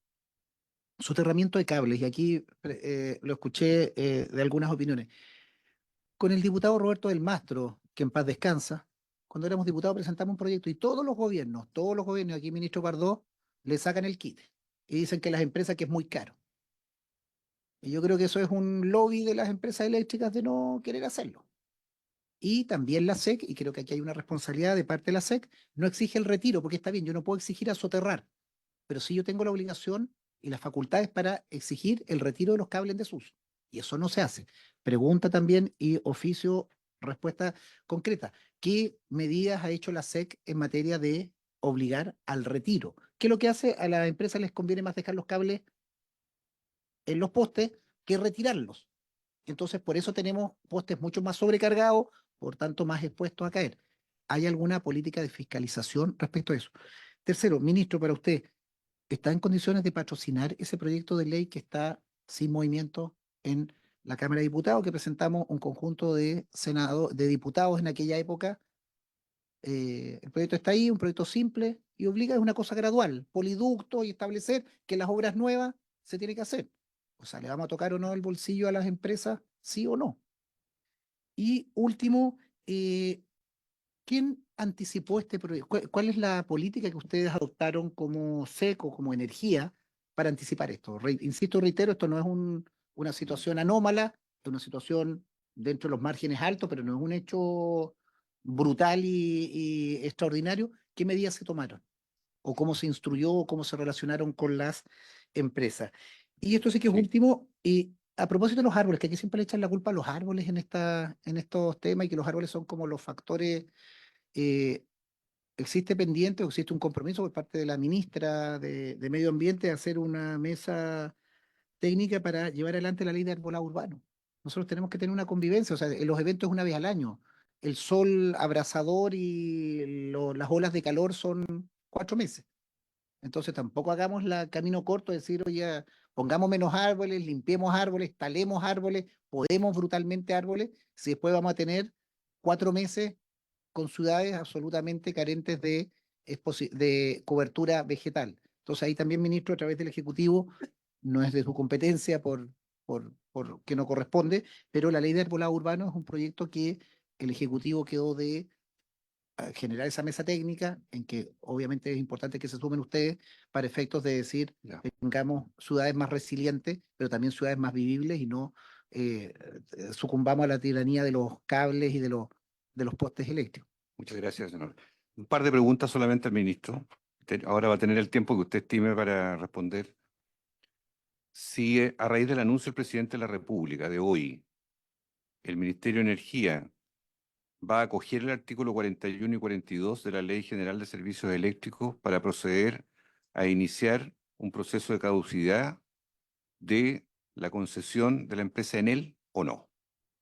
Soterramiento de cables, y aquí lo escuché de algunas opiniones. Con el diputado Roberto del Mastro, que en paz descansa, cuando éramos diputados presentamos un proyecto y todos los gobiernos, aquí ministro Pardo, le sacan el quite y dicen que las empresas que es muy caro. Y yo creo que eso es un lobby de las empresas eléctricas de no querer hacerlo. Y también la SEC, y creo que aquí hay una responsabilidad de parte de la SEC, no exige el retiro, porque está bien, yo no puedo exigir a soterrar, pero sí yo tengo la obligación y las facultades para exigir el retiro de los cables en desuso. Y eso no se hace. Pregunta también y oficio, respuesta concreta. ¿Qué medidas ha hecho la SEC en materia de obligar al retiro? ¿Qué es lo que hace? A las empresas les conviene más dejar los cables en los postes que retirarlos. Entonces, por eso tenemos postes mucho más sobrecargados, por tanto, más expuestos a caer. ¿Hay alguna política de fiscalización respecto a eso? Tercero, ministro, para usted, ¿está en condiciones de patrocinar ese proyecto de ley que está sin movimiento en la Cámara de Diputados, que presentamos un conjunto de de diputados en aquella época? El proyecto está ahí, un proyecto simple y obliga, es una cosa gradual, poliducto y establecer que las obras nuevas se tienen que hacer. O sea, ¿le vamos a tocar o no el bolsillo a las empresas? Sí o no. Y último, ¿quién anticipó este proyecto? ¿Cuál es la política que ustedes adoptaron como SECO, como energía, para anticipar esto? Insisto, reitero, esto no es una situación anómala, es una situación dentro de los márgenes altos, pero no es un hecho brutal y extraordinario. ¿Qué medidas se tomaron? ¿O cómo se instruyó, o cómo se relacionaron con las empresas? Y esto sí que es Sí. último, y a propósito de los árboles, que aquí siempre le echan la culpa a los árboles en estos temas, y que los árboles son como los factores. ¿Existe pendiente o existe un compromiso por parte de la ministra de Medio Ambiente de hacer una mesa técnica para llevar adelante la ley de arbolado urbano? Nosotros tenemos que tener una convivencia, o sea, en los eventos es una vez al año. El sol abrasador y las olas de calor son 4 meses. Entonces tampoco hagamos el camino corto de decir, oye, pongamos menos árboles, limpiemos árboles, talemos árboles, podemos brutalmente árboles, si después vamos a tener 4 meses con ciudades absolutamente carentes de cobertura vegetal. Entonces ahí también, ministro, a través del Ejecutivo, no es de su competencia por que no corresponde, pero la ley de arbolado urbano es un proyecto que el Ejecutivo quedó de generar esa mesa técnica, en que obviamente es importante que se sumen ustedes para efectos de decir, Ya. tengamos ciudades más resilientes, pero también ciudades más vivibles y no sucumbamos a la tiranía de los cables y de los postes eléctricos. Muchas gracias, senador. Un par de preguntas solamente al ministro. Ahora va a tener el tiempo que usted estime para responder. Si a raíz del anuncio del presidente de la República de hoy, el Ministerio de Energía va a acoger el artículo 41 y 42 de la Ley General de Servicios Eléctricos para proceder a iniciar un proceso de caducidad de la concesión de la empresa Enel o no.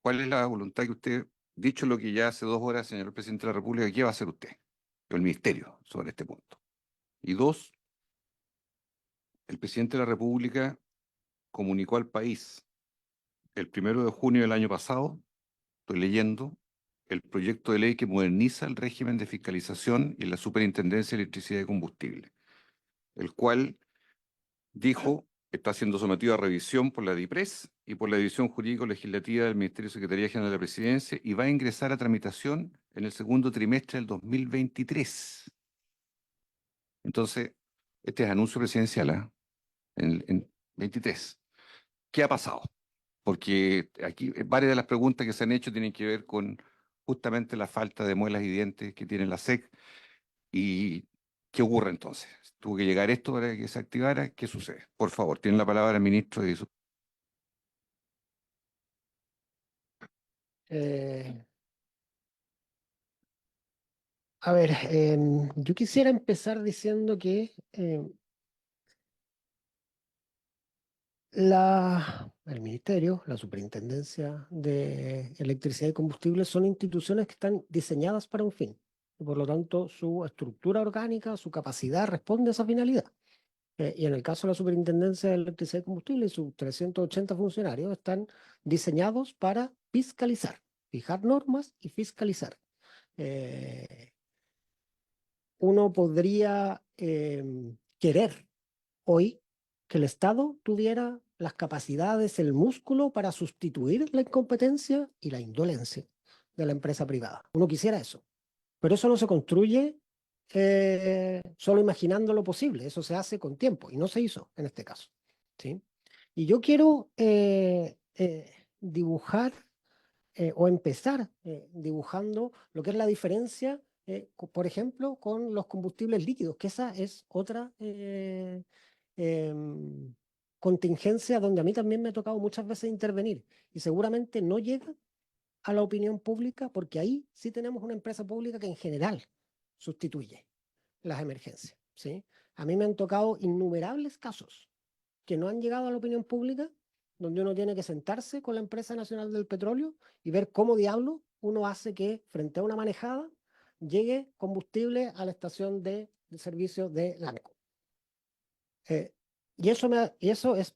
¿Cuál es la voluntad que usted, dicho lo que ya hace 2 horas, señor presidente de la República, qué va a hacer usted o el ministerio sobre este punto? Y dos, el presidente de la República comunicó al país el 1 de junio del año pasado, estoy leyendo, el proyecto de ley que moderniza el régimen de fiscalización y la Superintendencia de Electricidad y Combustible, el cual dijo está siendo sometido a revisión por la DIPRES y por la División Jurídico-Legislativa del Ministerio de Secretaría General de la Presidencia y va a ingresar a tramitación en el segundo trimestre del 2023. Entonces, este es anuncio presidencial, ¿ah? En 23. ¿Qué ha pasado? Porque aquí varias de las preguntas que se han hecho tienen que ver con justamente la falta de muelas y dientes que tiene la SEC. ¿Y qué ocurre entonces? ¿Tuvo que llegar esto para que se activara? ¿Qué sucede? Por favor, tiene la palabra el ministro de Eh, a ver, yo quisiera empezar diciendo que el Ministerio, la Superintendencia de Electricidad y Combustible son instituciones que están diseñadas para un fin. Y por lo tanto, su estructura orgánica, su capacidad responde a esa finalidad. Y en el caso de la Superintendencia de Electricidad y Combustible, sus 380 funcionarios están diseñados para fiscalizar, fijar normas y fiscalizar. Uno podría querer hoy que el Estado tuviera las capacidades, el músculo para sustituir la incompetencia y la indolencia de la empresa privada. Uno quisiera eso, pero eso no se construye solo imaginando lo posible, eso se hace con tiempo y no se hizo en este caso, ¿sí? Y yo quiero dibujar o empezar dibujando lo que es la diferencia, por ejemplo, con los combustibles líquidos, que esa es otra em, contingencia donde a mí también me ha tocado muchas veces intervenir y seguramente no llega a la opinión pública porque ahí sí tenemos una empresa pública que en general sustituye las emergencias, ¿sí? A mí me han tocado innumerables casos que no han llegado a la opinión pública, donde uno tiene que sentarse con la empresa nacional del petróleo y ver cómo diablo uno hace que frente a una manejada llegue combustible a la estación de servicio de LANCO. Y eso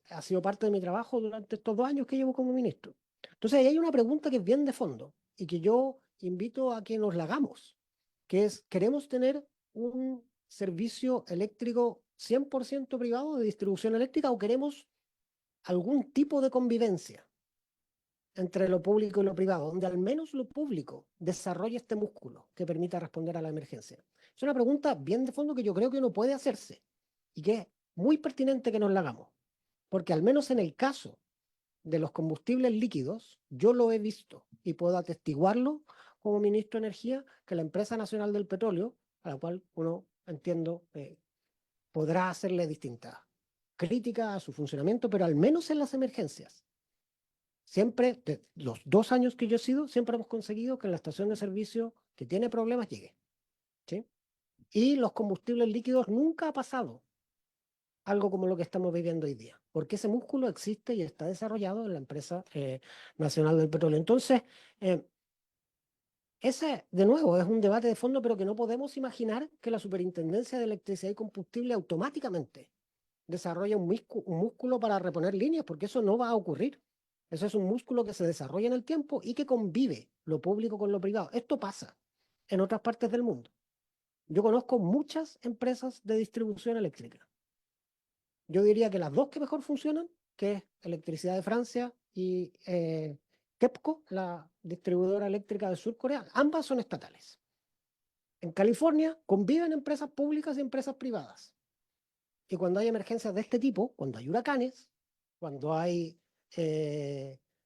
ha sido parte de mi trabajo durante estos 2 años que llevo como ministro. Entonces, ahí hay una pregunta que es bien de fondo y que yo invito a que nos la hagamos, que es, ¿queremos tener un servicio eléctrico 100% privado de distribución eléctrica o queremos algún tipo de convivencia entre lo público y lo privado, donde al menos lo público desarrolle este músculo que permita responder a la emergencia? Es una pregunta bien de fondo que yo creo que uno puede hacerse y que es muy pertinente que nos la hagamos, porque al menos en el caso de los combustibles líquidos, yo lo he visto y puedo atestiguarlo como ministro de Energía, que la empresa nacional del petróleo, a la cual uno, entiendo, podrá hacerle distintas críticas a su funcionamiento, pero al menos en las emergencias, siempre, de los 2 años que yo he sido, siempre hemos conseguido que la estación de servicio que tiene problemas llegue, ¿sí? Y los combustibles líquidos nunca ha pasado algo como lo que estamos viviendo hoy día, porque ese músculo existe y está desarrollado en la empresa nacional del petróleo. Entonces, ese, de nuevo, es un debate de fondo, pero que no podemos imaginar que la Superintendencia de Electricidad y Combustible automáticamente desarrolla un músculo para reponer líneas, porque eso no va a ocurrir. Eso es un músculo que se desarrolla en el tiempo y que convive lo público con lo privado. Esto pasa en otras partes del mundo. Yo conozco muchas empresas de distribución eléctrica. Yo diría que las 2 que mejor funcionan, que es Electricidad de Francia y KEPCO, la distribuidora eléctrica de Sur Corea, ambas son estatales. En California conviven empresas públicas y empresas privadas. Y cuando hay emergencias de este tipo, cuando hay huracanes, cuando hay,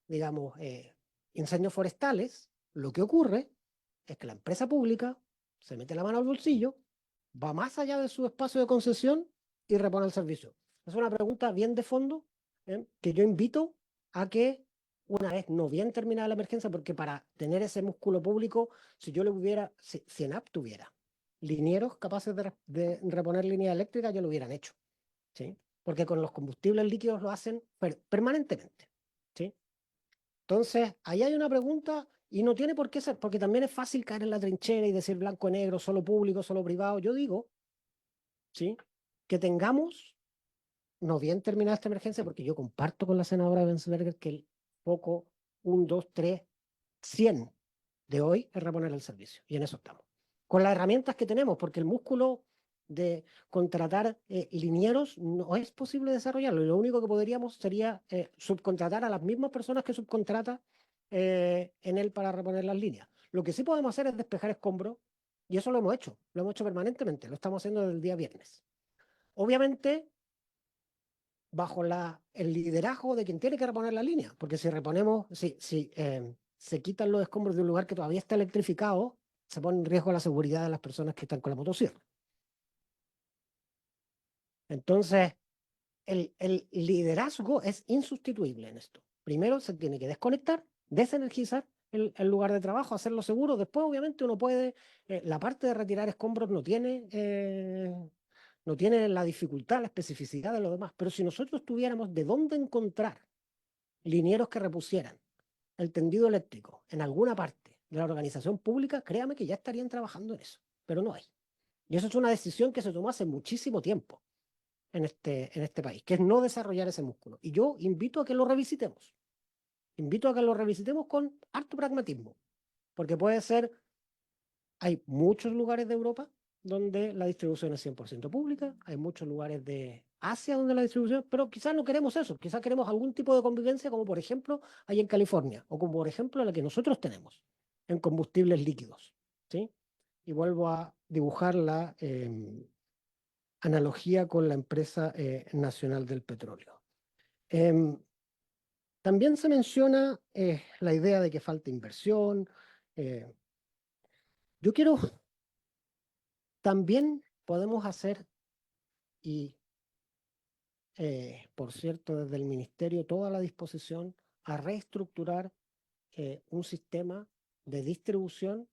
digamos, incendios forestales, lo que ocurre es que la empresa pública se mete la mano al bolsillo, va más allá de su espacio de concesión y repone el servicio. Es una pregunta bien de fondo, que yo invito a que una vez no bien terminada la emergencia, porque para tener ese músculo público, si yo le hubiera, si ENAP tuviera linieros capaces de reponer líneas eléctricas, ya lo hubieran hecho, ¿sí? Porque con los combustibles líquidos lo hacen permanentemente, ¿sí? Entonces, ahí hay una pregunta y no tiene por qué ser, porque también es fácil caer en la trinchera y decir blanco o negro, solo público, solo privado. Yo digo, ¿sí?, que tengamos no bien terminada esta emergencia, porque yo comparto con la senadora Benzberger que el foco 1, 2, 3, 100 de hoy es reponer el servicio, y en eso estamos. Con las herramientas que tenemos, porque el músculo de contratar linieros no es posible desarrollarlo, y lo único que podríamos sería subcontratar a las mismas personas que subcontrata en él para reponer las líneas. Lo que sí podemos hacer es despejar escombros, y eso lo hemos hecho permanentemente, lo estamos haciendo desde el día viernes. Obviamente, bajo el liderazgo de quien tiene que reponer la línea, porque si reponemos, si se quitan los escombros de un lugar que todavía está electrificado, se pone en riesgo la seguridad de las personas que están con la motosierra. Entonces, el liderazgo es insustituible en esto. Primero se tiene que desconectar, desenergizar el lugar de trabajo, hacerlo seguro. Después, obviamente, uno puede, la parte de retirar escombros no tiene la dificultad, la especificidad de lo demás, pero si nosotros tuviéramos de dónde encontrar linieros que repusieran el tendido eléctrico en alguna parte de la organización pública, créame que ya estarían trabajando en eso, pero no hay. Y eso es una decisión que se tomó hace muchísimo tiempo. en este país, que es no desarrollar ese músculo. Y yo invito a que lo revisitemos. Invito a que lo revisitemos con harto pragmatismo, porque puede ser, hay muchos lugares de Europa donde la distribución es 100% pública, hay muchos lugares de Asia donde la distribución, pero quizás no queremos eso, quizás queremos algún tipo de convivencia como por ejemplo hay en California, o como por ejemplo la que nosotros tenemos en combustibles líquidos, ¿sí? Y vuelvo a dibujar la analogía con la empresa nacional del petróleo. También se menciona la idea de que falta inversión. Yo quiero, también podemos hacer, y por cierto, desde el Ministerio, toda la disposición a reestructurar un sistema de distribución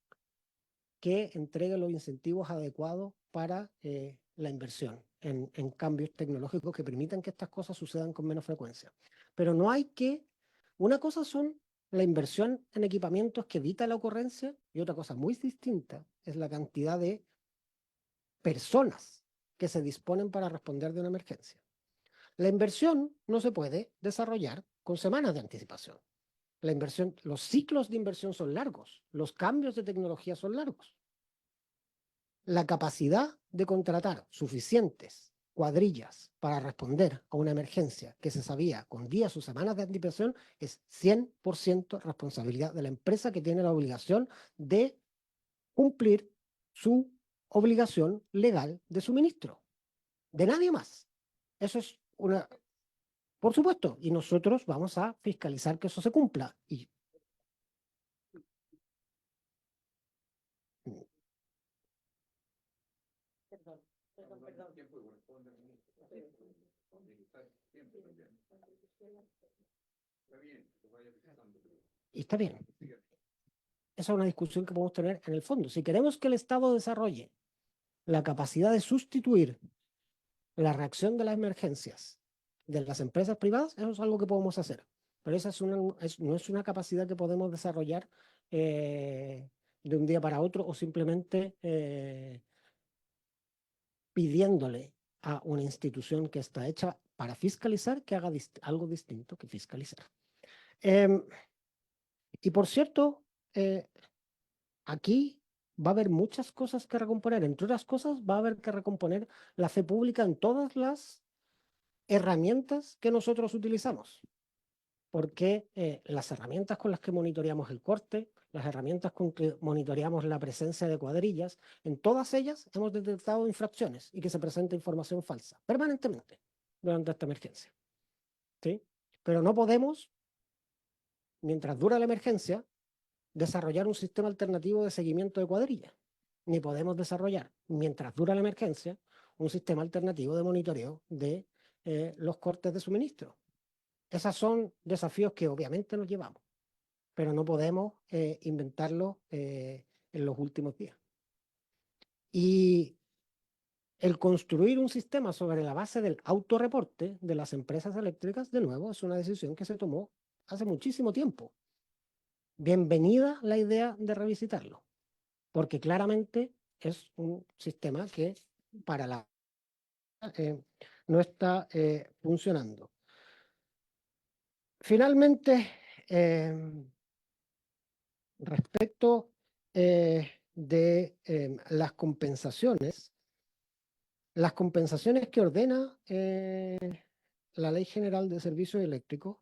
que entregue los incentivos adecuados para la inversión en cambios tecnológicos que permitan que estas cosas sucedan con menos frecuencia. Pero no hay que, una cosa son la inversión en equipamientos que evita la ocurrencia y otra cosa muy distinta es la cantidad de personas que se disponen para responder de una emergencia. La inversión no se puede desarrollar con semanas de anticipación. La inversión, los ciclos de inversión son largos, los cambios de tecnología son largos. La capacidad de contratar suficientes cuadrillas para responder a una emergencia que se sabía con días o semanas de anticipación es 100% responsabilidad de la empresa que tiene la obligación de cumplir su obligación legal de suministro. De nadie más. Eso es una... Por supuesto, y nosotros vamos a fiscalizar que eso se cumpla. Y Y está bien. Esa es una discusión que podemos tener en el fondo. Si queremos que el Estado desarrolle la capacidad de sustituir la reacción de las emergencias de las empresas privadas, eso es algo que podemos hacer. Pero esa no es una capacidad que podemos desarrollar de un día para otro o simplemente pidiéndole a una institución que está hecha para fiscalizar que haga algo distinto que fiscalizar. Y por cierto, aquí va a haber muchas cosas que recomponer. Entre otras cosas, va a haber que recomponer la fe pública en todas las herramientas que nosotros utilizamos. Porque las herramientas con las que monitoreamos el corte, las herramientas con que monitoreamos la presencia de cuadrillas, en todas ellas hemos detectado infracciones y que se presenta información falsa permanentemente durante esta emergencia. ¿Sí? Pero no podemos, mientras dura la emergencia, desarrollar un sistema alternativo de seguimiento de cuadrillas. Ni podemos desarrollar, mientras dura la emergencia, un sistema alternativo de monitoreo de los cortes de suministro. Esos son desafíos que obviamente nos llevamos, pero no podemos inventarlo en los últimos días. Y el construir un sistema sobre la base del autorreporte de las empresas eléctricas, de nuevo, es una decisión que se tomó hace muchísimo tiempo. Bienvenida la idea de revisitarlo, porque claramente es un sistema que para la no está funcionando. Finalmente, respecto de las compensaciones que ordena la Ley General de Servicios Eléctricos,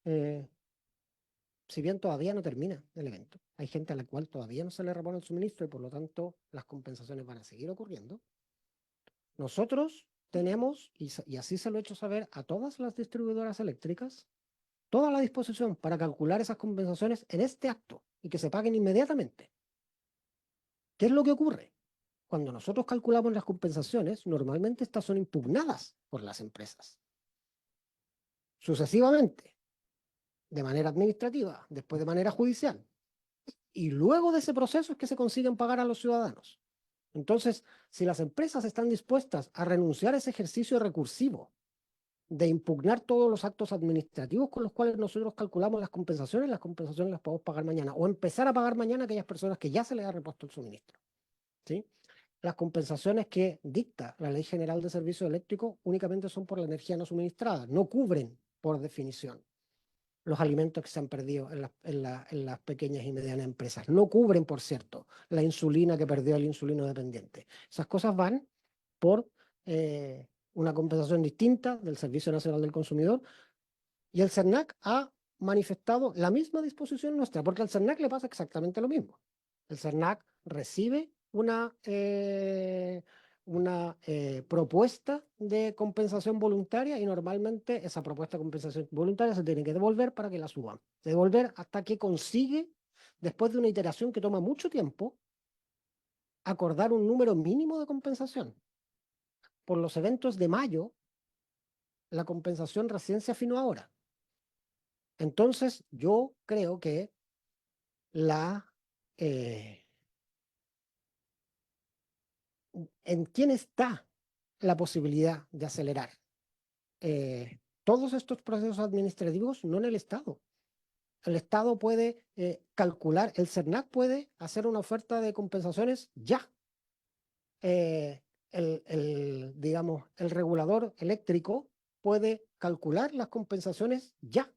si bien todavía no termina el evento, hay gente a la cual todavía no se le repone el suministro y por lo tanto las compensaciones van a seguir ocurriendo. Nosotros tenemos, y así se lo he hecho saber a todas las distribuidoras eléctricas, toda la disposición para calcular esas compensaciones en este acto y que se paguen inmediatamente. ¿Qué es lo que ocurre? Cuando nosotros calculamos las compensaciones, normalmente estas son impugnadas por las empresas. Sucesivamente, de manera administrativa, después de manera judicial. Y luego de ese proceso es que se consiguen pagar a los ciudadanos. Entonces, si las empresas están dispuestas a renunciar a ese ejercicio recursivo de impugnar todos los actos administrativos con los cuales nosotros calculamos las compensaciones las podemos pagar mañana, o empezar a pagar mañana a aquellas personas que ya se les ha repuesto el suministro. ¿Sí? las compensaciones que dicta la Ley General de Servicios Eléctricos únicamente son por la energía no suministrada, no cubren, por definición, los alimentos que se han perdido en las pequeñas y medianas empresas. No cubren, por cierto, la insulina que perdió el insulino dependiente. Esas cosas van por una compensación distinta del Servicio Nacional del Consumidor, y el CERNAC ha manifestado la misma disposición nuestra, porque al CERNAC le pasa exactamente lo mismo. El CERNAC recibe una propuesta de compensación voluntaria, y normalmente esa propuesta de compensación voluntaria se tiene que devolver para que la suban. Devolver hasta que consigue, después de una iteración que toma mucho tiempo, acordar un número mínimo de compensación. Por los eventos de mayo, la compensación recién se afinó ahora. Entonces, yo creo que ¿en quién está la posibilidad de acelerar todos estos procesos administrativos? No en el Estado. El Estado puede calcular, el CERNAC puede hacer una oferta de compensaciones ya. Digamos, el regulador eléctrico puede calcular las compensaciones ya.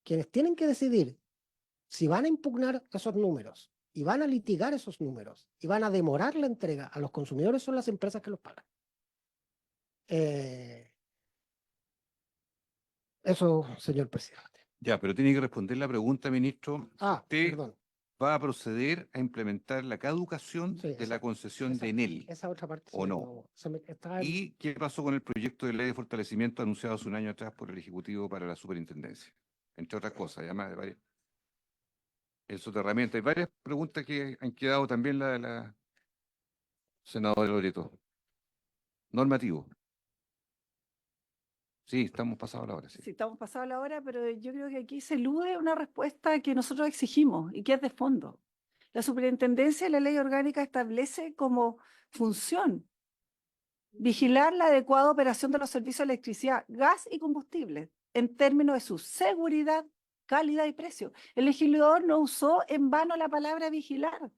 Quienes tienen que decidir si van a impugnar esos números y van a litigar esos números y van a demorar la entrega a los consumidores son las empresas que los pagan. Eso, señor presidente. Ya, pero tiene que responder la pregunta, ministro. ¿Usted Perdón. va a proceder a implementar la caducación Sí, de la concesión esa- de Enel? Esa otra parte ¿O sí, no? está ¿Y qué pasó con el proyecto de ley de fortalecimiento anunciado hace un año atrás por el Ejecutivo para la superintendencia? Entre otras cosas, además de varias. El soterramiento. Hay varias preguntas que han quedado también la senadora Loreto. Normativo. Sí, estamos pasados la hora. Sí. Sí, estamos pasados la hora, pero yo creo que aquí se elude una respuesta que nosotros exigimos y que es de fondo. La superintendencia de la ley orgánica establece como función vigilar la adecuada operación de los servicios de electricidad, gas y combustible en términos de su seguridad, calidad y precio. El legislador no usó en vano la palabra vigilar.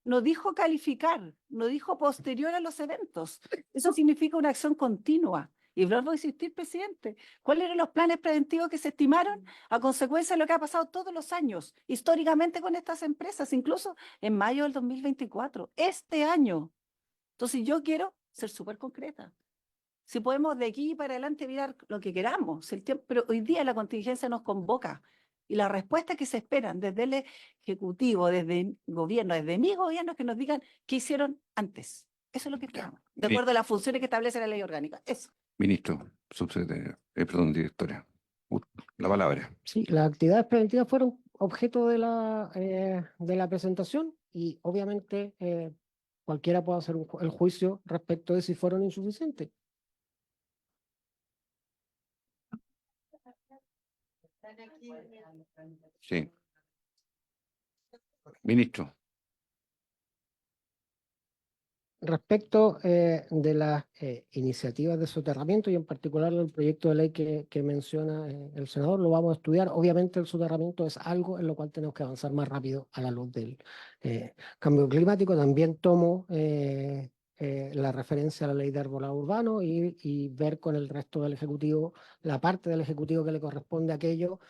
No dijo calificar, no dijo posterior a los eventos. Eso significa una acción continua. Y vuelvo a insistir, presidente, ¿cuáles eran los planes preventivos que se estimaron a consecuencia de lo que ha pasado todos los años, históricamente con estas empresas, incluso en mayo del 2024, este año? Entonces yo quiero ser súper concreta. Si podemos de aquí para adelante mirar lo que queramos, pero hoy día la contingencia nos convoca. Y las respuestas que se esperan desde el Ejecutivo, desde el gobierno, desde mi gobierno, es que nos digan qué hicieron antes. Eso es lo que esperamos, de acuerdo a las funciones que establece la ley orgánica. Eso. Ministro, subsecretario, perdón, directora. La palabra. Sí, las actividades preventivas fueron objeto de la presentación, y obviamente cualquiera puede hacer el juicio respecto de si fueron insuficientes. Sí. Ministro. Respecto de las iniciativas de soterramiento, y en particular el proyecto de ley que menciona el senador, lo vamos a estudiar. Obviamente el soterramiento es algo en lo cual tenemos que avanzar más rápido a la luz del cambio climático. También tomo la referencia a la ley de arbolado urbano y ver con el resto del Ejecutivo, la parte del Ejecutivo que le corresponde a aquello,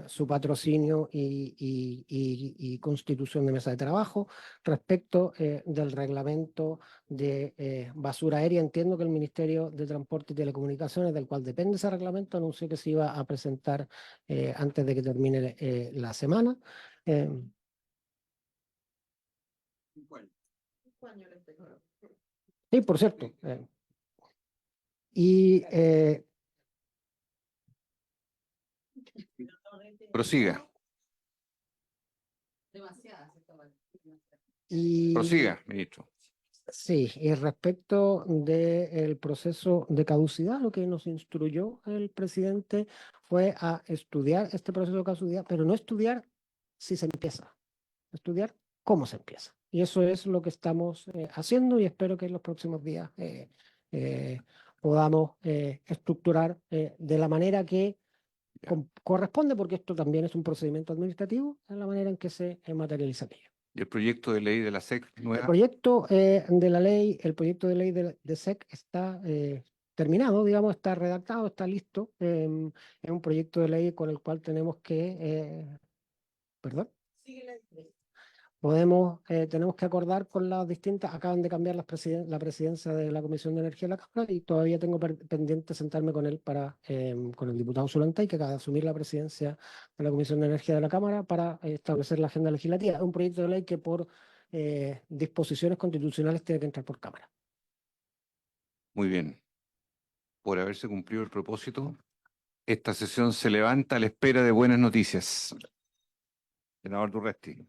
su patrocinio y constitución de mesa de trabajo. Respecto del reglamento de basura aérea, entiendo que el Ministerio de Transporte y Telecomunicaciones, del cual depende ese reglamento, anunció que se iba a presentar antes de que termine la semana. Sí, por cierto. Prosiga. Y Prosiga, ministro. sí, y respecto del proceso de caducidad, lo que nos instruyó el presidente fue a estudiar este proceso de caducidad, pero no estudiar si se empieza, estudiar cómo se empieza. Y eso es lo que estamos haciendo, y espero que en los próximos días podamos estructurar de la manera que corresponde, porque esto también es un procedimiento administrativo, en la manera en que se materializa aquello. ¿Y el proyecto de ley de la SEC El nueva? proyecto de la ley, el proyecto de ley de SEC está terminado, digamos, está redactado, está listo. Es un proyecto de ley con el cual tenemos que, perdón, tenemos que acordar con las distintas, acaban de cambiar la presidencia de la Comisión de Energía de la Cámara y todavía tengo pendiente sentarme con él con el diputado Zulantay, que acaba de asumir la presidencia de la Comisión de Energía de la Cámara para establecer la agenda legislativa. Es un proyecto de ley que por disposiciones constitucionales tiene que entrar por Cámara. Muy bien. Por haberse cumplido el propósito, esta sesión se levanta a la espera de buenas noticias. Senador Durresti.